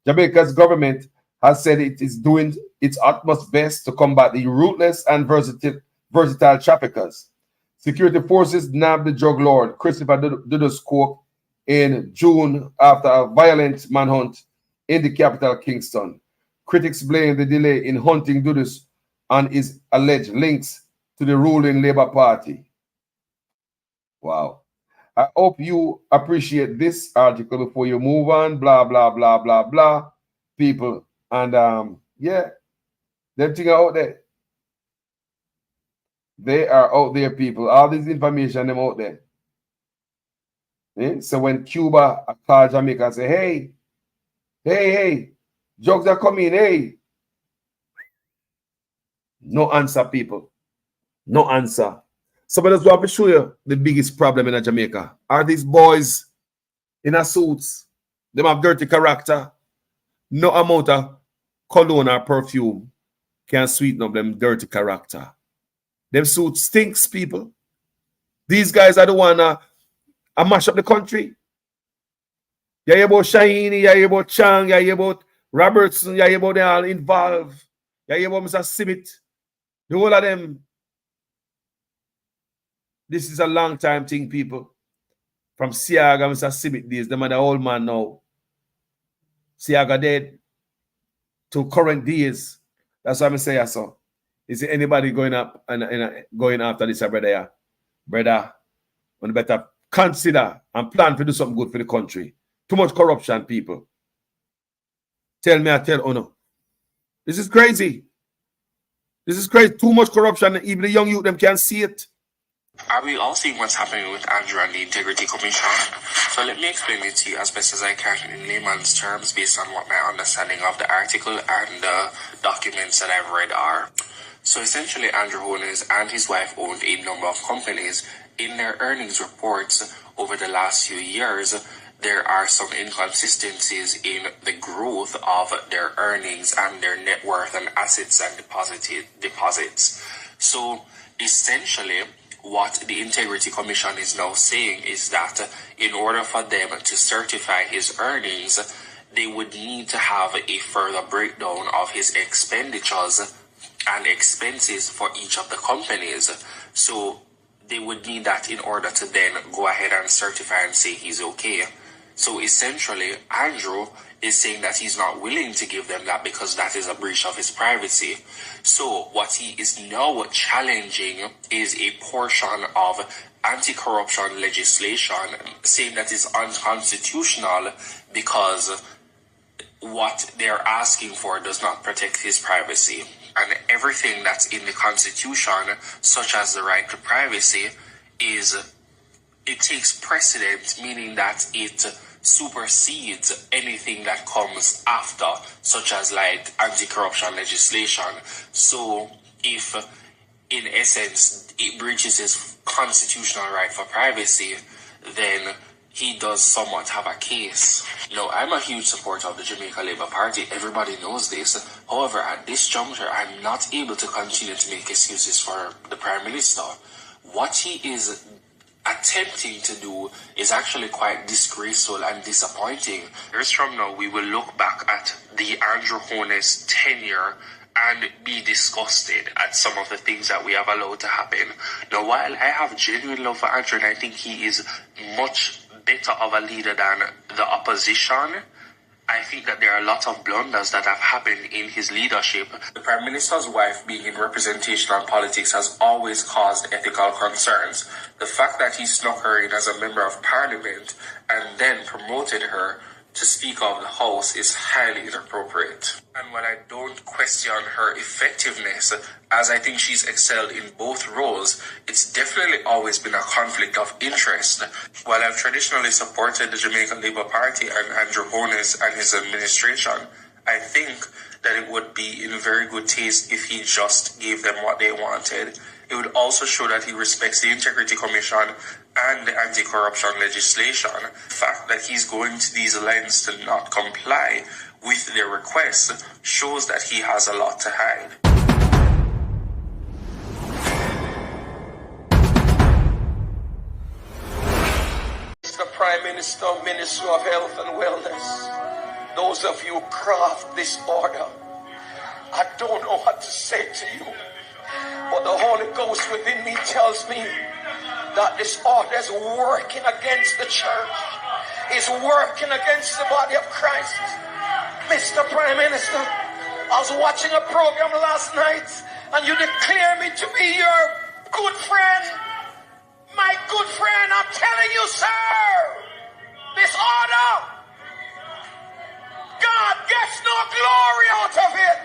Jamaica's government has said it is doing its utmost best to combat the ruthless and versatile traffickers. Security forces nabbed the drug lord Christopher Dudus Coke in June after a violent manhunt in the capital, Kingston. Critics blame the delay in hunting Dudus on his alleged links to the ruling Labour Party. Wow. I hope you appreciate this article before you move on. Blah, blah, blah, blah, blah. People. And yeah, them things are out there. They are out there, people. All this information, them out there. So when Cuba call Jamaica and say, hey, drugs are coming, hey. No answer, people. No answer. So I just want to show you the biggest problem in Jamaica. Are these boys in a suits? They have dirty character. No amount of cologne or perfume can sweeten up them dirty character. Them suits stinks, people. These guys are the one mash up the country. You hear about Shahini, you hear about Chang, you hear about Robertson, you hear about them all involved. You hear about Mr. Simit. The whole of them. This is a long time thing, people. From Siaga, Mr. Simit days, them are the old man now. Siaga dead. To current days. That's what I'm saying, so. Is there anybody going up and going after this, brother? Brother, you better consider and plan to do something good for the country. Too much corruption, people. Tell me, I tell Ono. This is crazy. This is crazy. Too much corruption. Even the young youth, them can't see it. Are we all seeing what's happening with Andrew and the Integrity Commission? So let me explain it to you as best as I can in layman's terms based on what my understanding of the article and the documents that I've read are. So essentially, Andrew Holness and his wife owned a number of companies. In their earnings reports over the last few years, there are some inconsistencies in the growth of their earnings and their net worth and assets and deposits. So essentially, what the Integrity Commission is now saying is that in order for them to certify his earnings, they would need to have a further breakdown of his expenditures and expenses for each of the companies. So they would need that in order to then go ahead and certify and say he's okay. So essentially, Andrew is saying that he's not willing to give them that because that is a breach of his privacy. So what he is now challenging is a portion of anti-corruption legislation, saying that is unconstitutional because what they're asking for does not protect his privacy. And everything that's in the Constitution, such as the right to privacy, it takes precedent, meaning that it supersedes anything that comes after, such as like anti-corruption legislation. So if, in essence, it breaches his constitutional right for privacy, then he does somewhat have a case. Now, I'm a huge supporter of the Jamaica Labour Party. Everybody knows this. However, at this juncture, I'm not able to continue to make excuses for the Prime Minister. What he is attempting to do is actually quite disgraceful and disappointing. Years from now, we will look back at the Andrew Holness tenure and be disgusted at some of the things that we have allowed to happen. Now, while I have genuine love for Andrew and I think he is much better of a leader than the opposition, I think that there are a lot of blunders that have happened in his leadership. The Prime Minister's wife being in representational politics has always caused ethical concerns. The fact that he snuck her in as a member of parliament and then promoted her to Speaker of the House is highly inappropriate. And while I don't question her effectiveness, as I think she's excelled in both roles, it's definitely always been a conflict of interest. While I've traditionally supported the Jamaica Labour Party and Andrew Holness and his administration, I think that it would be in very good taste if he just gave them what they wanted. It would also show that he respects the Integrity Commission and the anti-corruption legislation. The fact that he's going to these lengths to not comply with their requests shows that he has a lot to hide. Mr. Prime Minister, Minister of Health and Wellness, those of you who craft this order, I don't know what to say to you, but the Holy Ghost within me tells me that this order is working against the church, is working against the body of Christ. Mr. Prime Minister, I was watching a program last night and you declare me to be your good friend. My good friend, I'm telling you, sir, this order, God gets no glory out of it.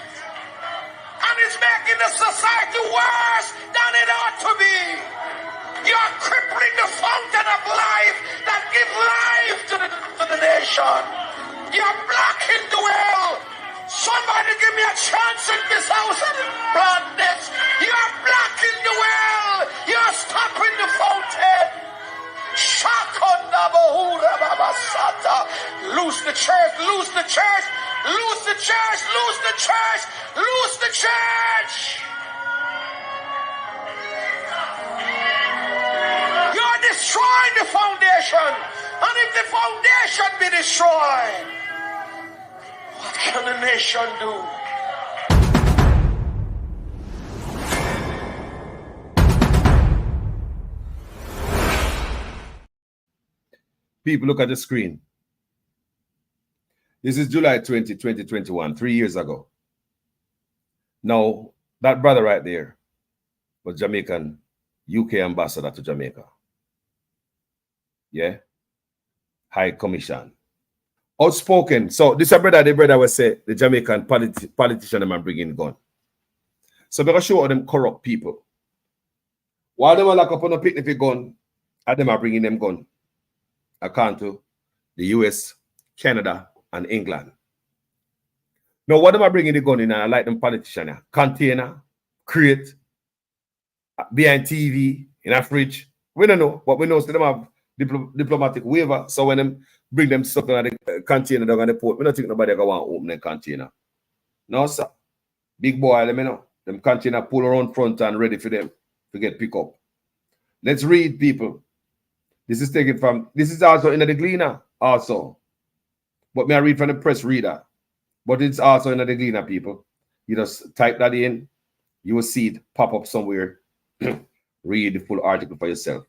And it's making the society worse than it ought to be. You're crippling the fountain of life that gives life to the nation. You're blocking the well. Somebody give me a chance in this house and plant this. You're blocking the well. You're stopping the fountain. Shakonda Bahura Babasata. Lose the church, lose the church, lose the church, lose the church, lose the church. You're destroying the foundation. And if the foundation be destroyed, what can the nation do? People, look at the screen. This is July 20, 2021, 3 years ago. Now, that brother right there was Jamaican UK ambassador to Jamaica. Yeah? High Commission. Outspoken. So this is the brother will say the Jamaican politician them bringing gun. So they're going to show all them corrupt people. While them are lock up on a picnic gun, and them are bringing them gun. According to the US, Canada, and England. Now, what am I bringing the gun in? I like them politician here. Container, crate, behind TV, in a fridge. We don't know, but we know them have diplomatic waiver. So when them bring them stuff in the container down on the port, we don't think nobody going to open the container. No, sir. Big boy, let me know. Them container pull around front and ready for them to get picked up. Let's read, people. This is taken from, this is also in the Gleaner, also. But may I read from the press reader? But it's also in the Gleaner, people. You just type that in, you will see it pop up somewhere. Read the full article for yourself.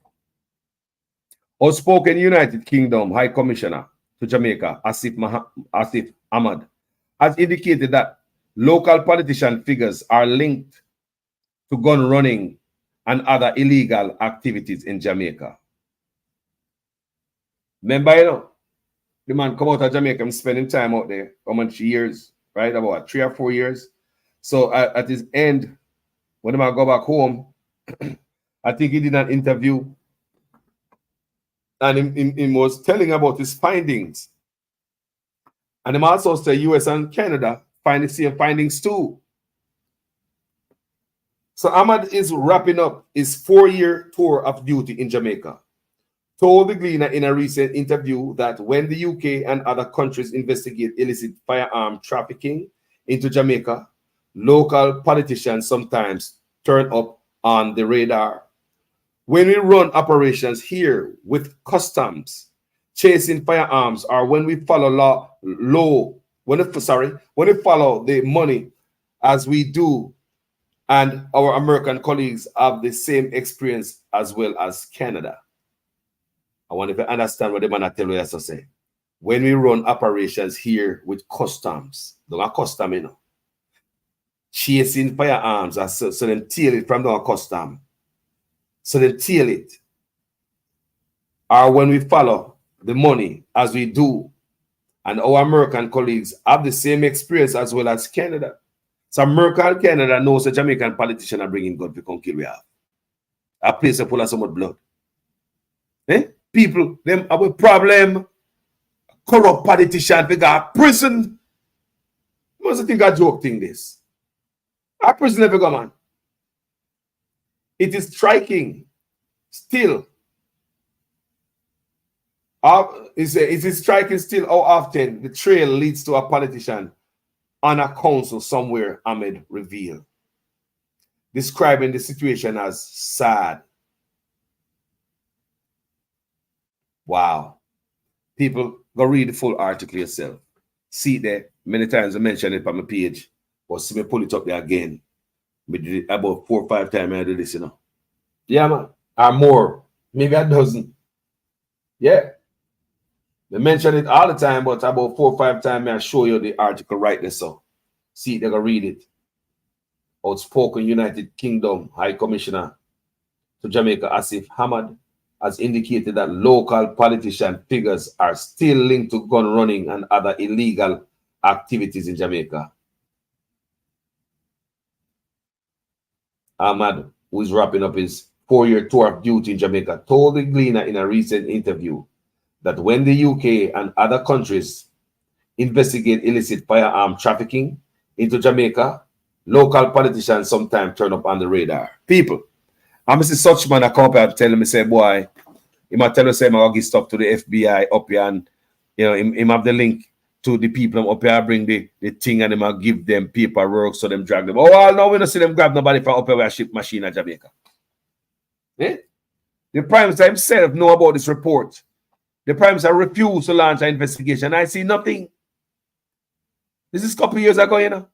Outspoken United Kingdom High Commissioner to Jamaica, Asif Ahmad, has indicated that local politician figures are linked to gun running and other illegal activities in Jamaica. Remember, you know, the man come out of Jamaica and spending time out there, how much years, right? About 3 or 4 years. So at his end, when the man go back home, I think he did an interview and he was telling about his findings. And he also said US and Canada find the same findings too. So Ahmad is wrapping up his 4-year tour of duty in Jamaica. Told the Gleaner in a recent interview that when the UK and other countries investigate illicit firearm trafficking into Jamaica, local politicians sometimes turn up on the radar. When we run operations here with customs, chasing firearms, or when we follow when we follow the money as we do, and our American colleagues have the same experience as well as Canada. I want you to understand what the man tell you to say. When we run operations here with customs, don't have custom, you know, chasing firearms, so them tail it from our custom. So they tail it. Or when we follow the money as we do, and our American colleagues have the same experience as well as Canada. So America and Canada knows the Jamaican politician are bringing God to come kill we have. A place full of so much blood. People, them have a problem. Corrupt politician, they got prison. What's the thing a joke thing this? Our prison never go, man. It is striking still. It is striking still how often the trail leads to a politician on a council somewhere, Ahmed revealed, describing the situation as sad. Wow. People, go read the full article yourself. See it there. Many times I mentioned it on my page, but see me pull it up there again. We did it about 4 or 5 times I did this, you know. Yeah, man. Or more. Maybe a dozen. Yeah. They mention it all the time, but about 4 or 5 times I show you the article right there. So see it, they go read it. Outspoken United Kingdom High Commissioner to Jamaica, Asif Hamad, has indicated that local politician figures are still linked to gun running and other illegal activities in Jamaica. Ahmad, who is wrapping up his 4-year tour of duty in Jamaica, told the Gleaner in a recent interview that when the UK and other countries investigate illicit firearm trafficking into Jamaica, local politicians sometimes turn up on the radar. People, I'm Mr. Suchman, I come up and tell me, say, boy, he might tell us, say, I'll give stuff to the FBI up here, and, you know, him have the link to the people up here, bring the thing, and him I'll give them paperwork so them drag them. Oh, well, no, we don't see them grab nobody from up here with a ship machine in Jamaica. Eh? The Prime Minister himself know about this report. The Prime Minister refused to launch an investigation. I see nothing. This is a couple of years ago, you know.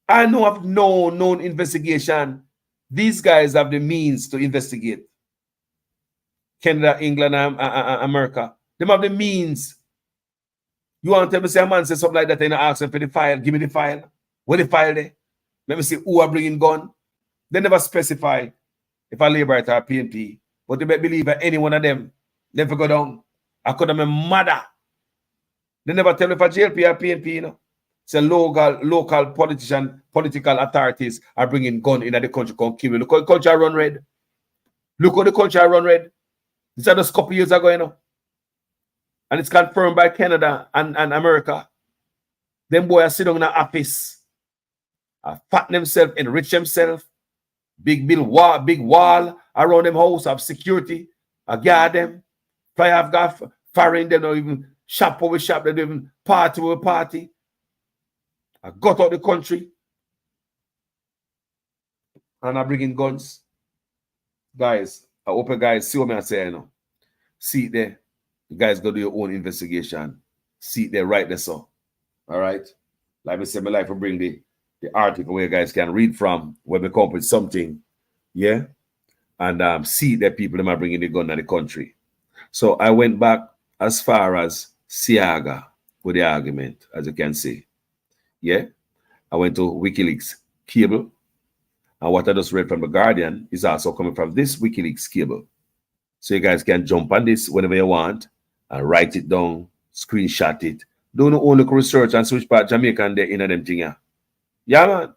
I know of no known investigation. These guys have the means to investigate. Canada, England, and America. They have the means. You want to tell me, say a man say something like that and I ask him for the file. Give me the file. Where the file there? Let me see who are bringing gun. They never specify if a labor or PNP. But they may believe that any one of them never go down. I could have been mother. They never tell if a JLP or PNP, you know. So local political authorities are bringing gun in the country. Come kill you. Look how the country run red. Look how the country run red. This is just a couple years ago, you know. And it's confirmed by Canada and America. Them boys sit down in the office, fat themselves, enrich themselves. Big wall around them house of security. I guard them. Fly have got foreign, they don't even shop over shop, they don't even party over party. I got out the country. And I bring in guns. Guys, I hope you guys see what I say, you know. See it there. You guys go do your own investigation. See it there, right there, so. All right? Like I said, my life will bring the article where you guys can read from, where we come up with something, yeah? And see that people them are bringing the gun to the country. So I went back as far as Siaga with the argument, as you can see. Yeah? I went to WikiLeaks cable. And what I just read from The Guardian is also coming from this WikiLeaks cable. So you guys can jump on this whenever you want and write it down, screenshot it. Do not only research and switch back Jamaica and the inner them thing. Yeah, man.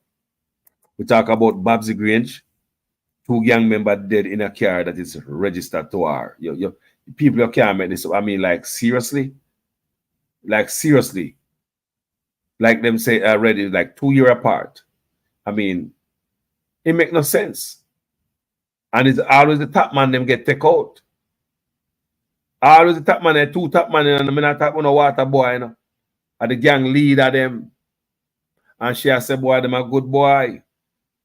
We talk about Babsy Grange, 2 gang members dead in a car that is registered to her. People you can't make this up. I mean, like, seriously? Like, seriously? Like them say already, like 2 years apart. I mean, it make no sense. And it's always the top man them get take out. Always the top man, 2 top man, and I'm not talking about water boy, you know. And the gang leader them. And she has said, boy, them a good boy.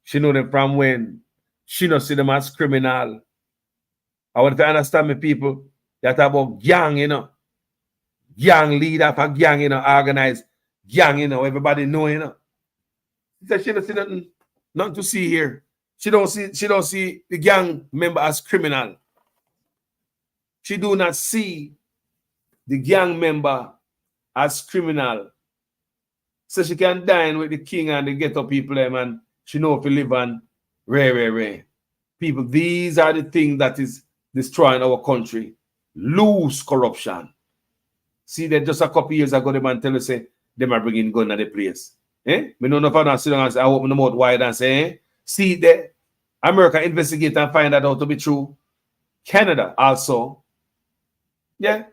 She know them from when. She not see them as criminal. I want to understand me, people. That about gang, you know. Gang leader for gang, you know, organized gang, you know, everybody know, you know. She said she don't see nothing to see here. She don't see the gang member as criminal. She do not see the gang member as criminal. So she can dine with the king and the ghetto people, and she know if you live on rare. People, these are the things that is destroying our country. Loose corruption. See that just a couple years ago, the man tell us, say, them are bringing gun to the place. Me know enough of them sit down and say, I open the mouth wide and say, see there, America investigate and find that out to be true. Canada also. Yeah.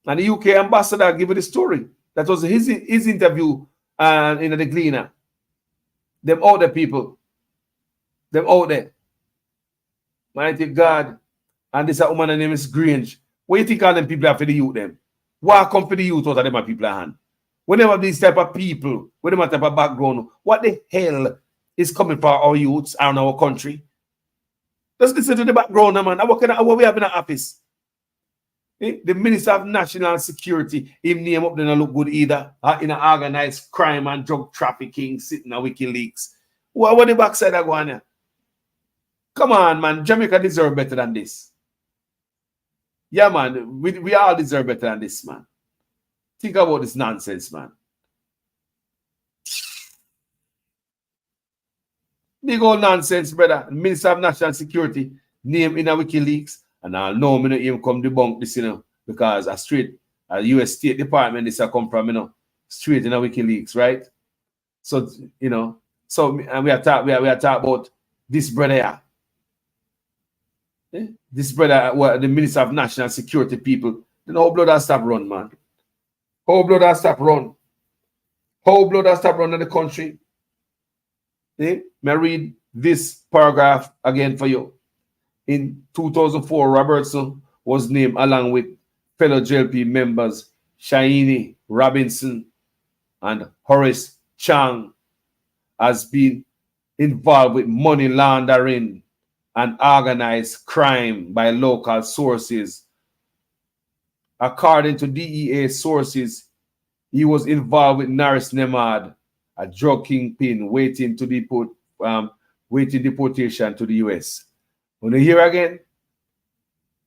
And the UK ambassador give you the story. That was his interview in the Gleaner. Them out there, people. Them out there. Mighty God. And this a woman name is Grange. What do you think all them people are for the youth them? What come for the youth out of them a people hand? When they have these type of people, when they have type of background, what the hell is coming for our youths and our country? Just listen to the background, man. What we have in the office? The Minister of National Security, him name up didn't look good either. In an organized crime and drug trafficking sitting at WikiLeaks. What the backside are going here? Come on, man. Jamaica deserve better than this. Yeah, man. We all deserve better than this, man. Think about this nonsense, man. Big old nonsense, brother. Minister of National Security, name in a WikiLeaks. And I'll know me not even come debunk this, because a US State Department this come from, straight in a WikiLeaks, right? So, and we are talking about this brother here. This brother, the Minister of National Security people, how blood has stop run, man. How blood has stop run. How blood has stop run in the country. May I read this paragraph again for you. In 2004, Robertson was named along with fellow JLP members Shaini Robinson and Horace Chang as being involved with money laundering and organized crime by local sources. According to DEA sources, he was involved with Naris Nemad, a drug kingpin waiting deportation to the US. When you hear again,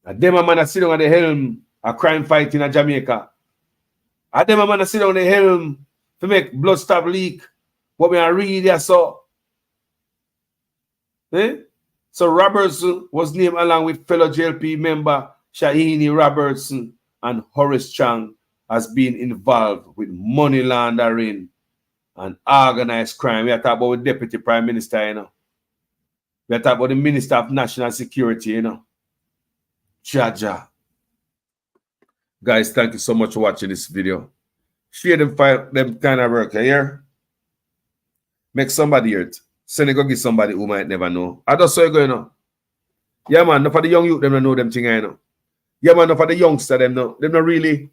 a them a man sit down at the helm a crime fight in Jamaica. A them a man sit down at the helm to make blood stop leak. What we are reading there, so. So Robertson was named along with fellow JLP member Shahini Robertson and Horace Chang as being involved with money laundering and organized crime. We are talking about the Deputy Prime Minister, We are talking about the Minister of National Security, Jaja. Guys, thank you so much for watching this video. Share them kind of work here. Make somebody hear it. Send it go give somebody who might never know. I just saw you going on. Yeah, man, not for the young youth, them don't know them things, Yeah, man, not for the youngster, them don't really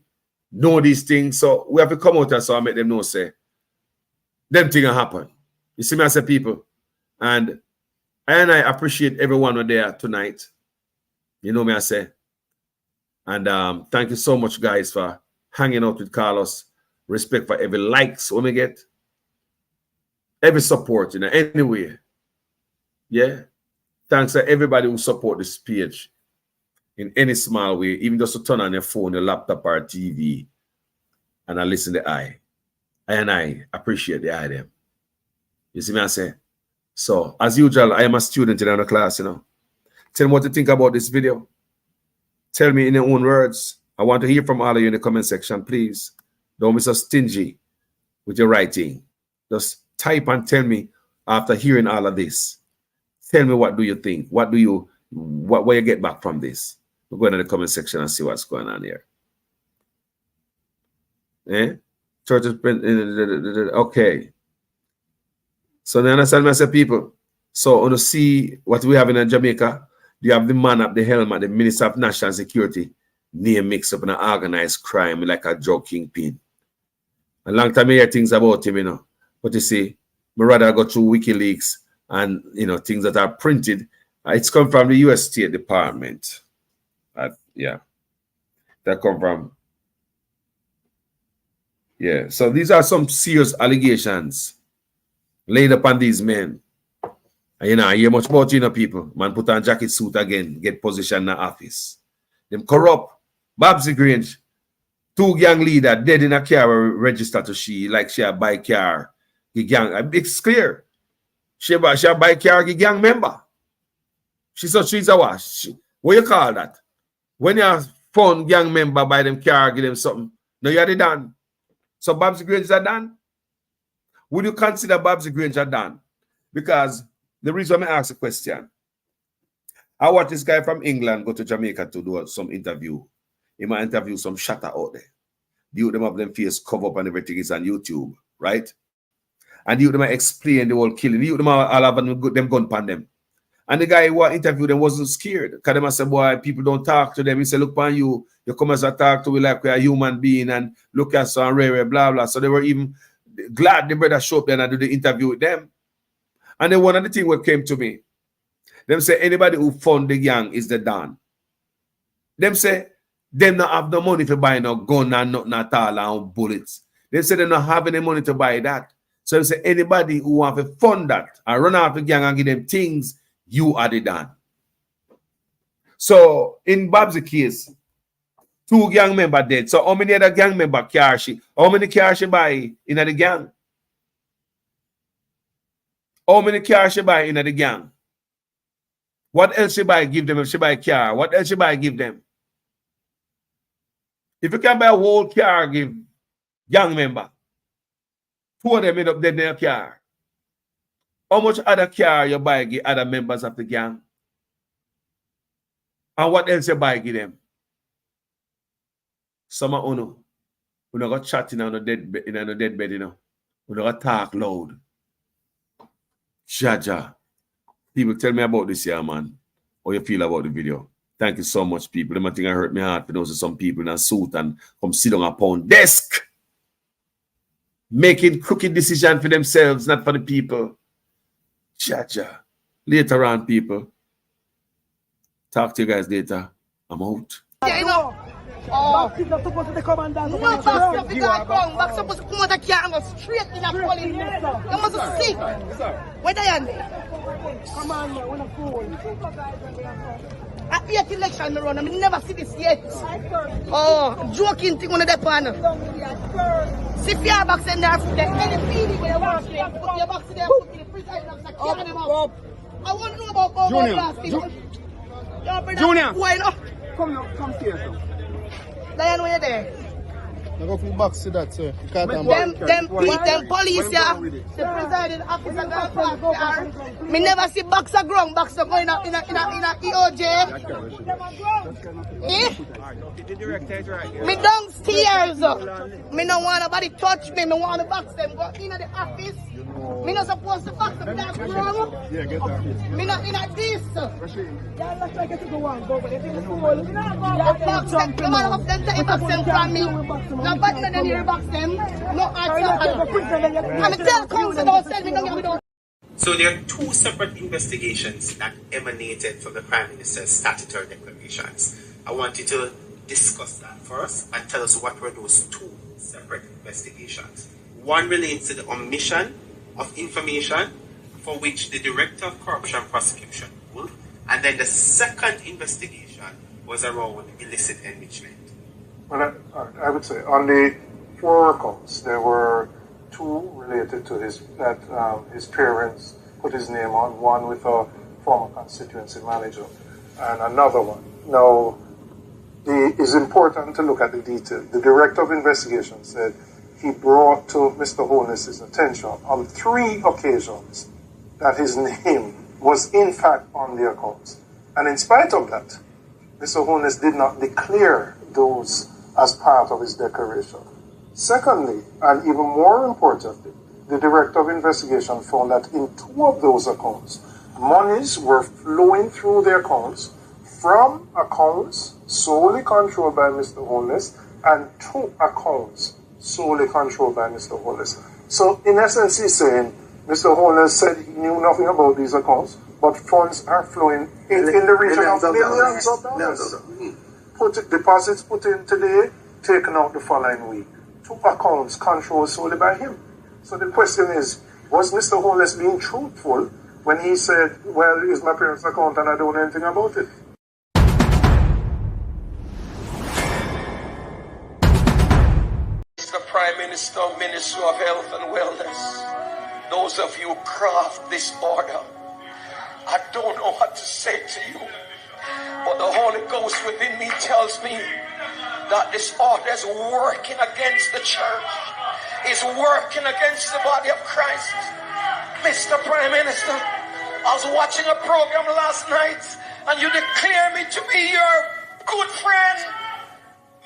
know these things. So we have to come out and so I make them know, say, them things happen. You see me as a people. And I appreciate everyone there tonight. You know me, I say. And thank you so much, guys, for hanging out with Carlos. Respect for every likes when we get. Every support, anyway. Yeah. Thanks to everybody who support this page in any small way, even just to turn on your phone, your laptop, or TV, and I listen to the eye. And I appreciate the eye them. You see me, I say? So, as usual, I am a student in the class, Tell me what you think about this video. Tell me in your own words. I want to hear from all of you in the comment section, please. Don't be so stingy with your writing. Just type and tell me after hearing all of this. Tell me what do you think? What you get back from this? We'll go into the comment section and see what's going on here. Okay. So now understand me, I say, people. So on to see what we have in Jamaica, you have the man at the helm at the Minister of National Security, name mixed up in an organized crime like a drug kingpin. A long time I hear things about him, But you see, I rather go through WikiLeaks and things that are printed. It's come from the US State Department. Yeah. That come from. Yeah. So these are some serious allegations laid upon these men. And I hear much about people. Man put on jacket suit again, get position in the office. Them corrupt. Babsy Grange, 2 gang leader dead in a car registered to she like she a buy car. The gang, it's clear. She buy car, the gang member. She said she's a wash. What you call that? When you found gang member buy them car, give them something. No, you're done. So Babsy Grange are done. Would you consider Babsy Grange are done? Because the reason I ask a question, I watched this guy from England go to Jamaica to do some interview. He might interview some shatter out there. The youth them have them face cover up and everything is on YouTube, right? And the youth them explain the whole killing. The youth them all have them gun pan them. And the guy who interviewed them wasn't scared. Because them said, boy, people don't talk to them. He said, look upon you come as a talk to me like we're a human being and look at some rare, blah, blah. So they were even glad the brother showed up there and do the interview with them. And then one of the things what came to me, them say anybody who fund the gang is the Don. Them say them not have no money to buy no gun and nothing at all and bullets. They say they don't have any money to buy that. So they say anybody who want to fund that and run out the gang and give them things, you are the Don. So in Bob's case, 2 gang members dead. So how many other gang members car she? How many cars she buy in the gang? How many cars she buy in the gang? What else she buy give them if she buy car? What else she buy give them? If you can buy a whole car give gang member, 2 of them end up dead in their car. How much other car you buy give other members of the gang? And what else you buy give them? Some of you we not got chatting on the dead bed, you know. We not got talk loud. Jaja. People tell me about this here, man. How you feel about the video? Thank you so much, people. Them thing I hurt my heart. Those some people in a suit and come sit on a pound desk. Making crooked decisions for themselves, not for the people. Jaja. Later on, people. Talk to you guys later. I'm out. Yeah, you know. Oh. No, supposed to come and dance. No, back supposed to come. Back supposed to come out of the car and go straight in a police. You must see. Where they are? Come on, man. We're not fool. At the 8th election, I never see this yet. Oh, joking thing on the pan. See if your box in there, any feeling when you watch them, put your box in there, put in the president of the car. I want to know about Junior. Come here. Diane, when you're there. I go for box to that, sir. Them police, yeah. The presiding officer, me never see boxer ground, boxer going in a EOJ. Me downstairs. Me don't want nobody touch me. Me want to box them. Go in the office. Me not supposed to box them that ground. Yeah, get that. Me not in a this. Yeah, let's try to go on. Go, but if it's cool, box them. No matter what them take box them from me. No, but then you box them. No, I'm a tell council don't tell me no. So there are 2 separate investigations that emanated from the Prime Minister's statutory declarations. I want you to discuss that first and tell us what were those 2 separate investigations. One relates to the omission of information for which the Director of Corruption Prosecution ruled, and then the second investigation was around illicit enrichment. Well, I would say on the 4 accounts, there were 2 related to his parents put his name on, one with a former constituency manager and another one. Now, it's important to look at the detail. The Director of Investigation said he brought to Mr. Holness's attention on 3 occasions that his name was in fact on the accounts. And in spite of that, Mr. Holness did not declare those as part of his declaration. Secondly, and even more importantly, the Director of Investigation found that in 2 of those accounts, monies were flowing through the accounts from accounts solely controlled by Mr. Holness and 2 accounts solely controlled by Mr. Holness. So in essence, he's saying Mr. Holness said he knew nothing about these accounts, but funds are flowing in the region of millions of dollars. Deposits put in today, taken out the following week. 2 accounts controlled solely by him. So the question is, was Mr. Holness being truthful when he said, well, it's my parents' account and I don't know anything about it? Mr. Prime Minister, Minister of Health and Wellness, those of you who craft this order, I don't know what to say to you, but the Holy Ghost within me tells me that this order is working against the church, is working against the body of Christ. Mr. Prime Minister, I was watching a program last night and you declare me to be your good friend.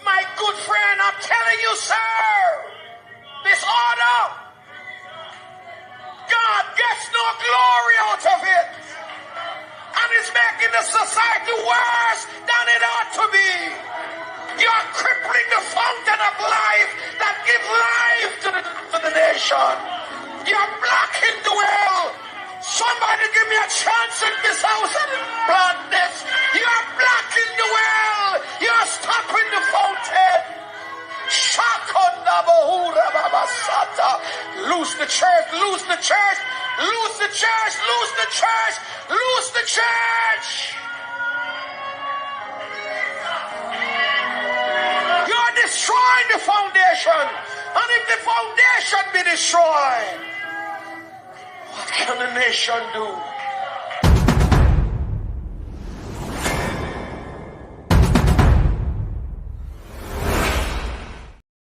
My good friend, I'm telling you, sir, this order, God gets no glory out of it. And it's making the society worse than it ought to be. You're crippling the fountain of life that gives life to the nation. You're blocking the well. Somebody give me a chance in this house and plant this. You're blocking the well. You're stopping the fountain. Shakonda Bahura Babasata. Loose the church, loose the church, loose the church, loose the church, loose the church. You're destroying the foundation. And if the foundation be destroyed, what can the nation do?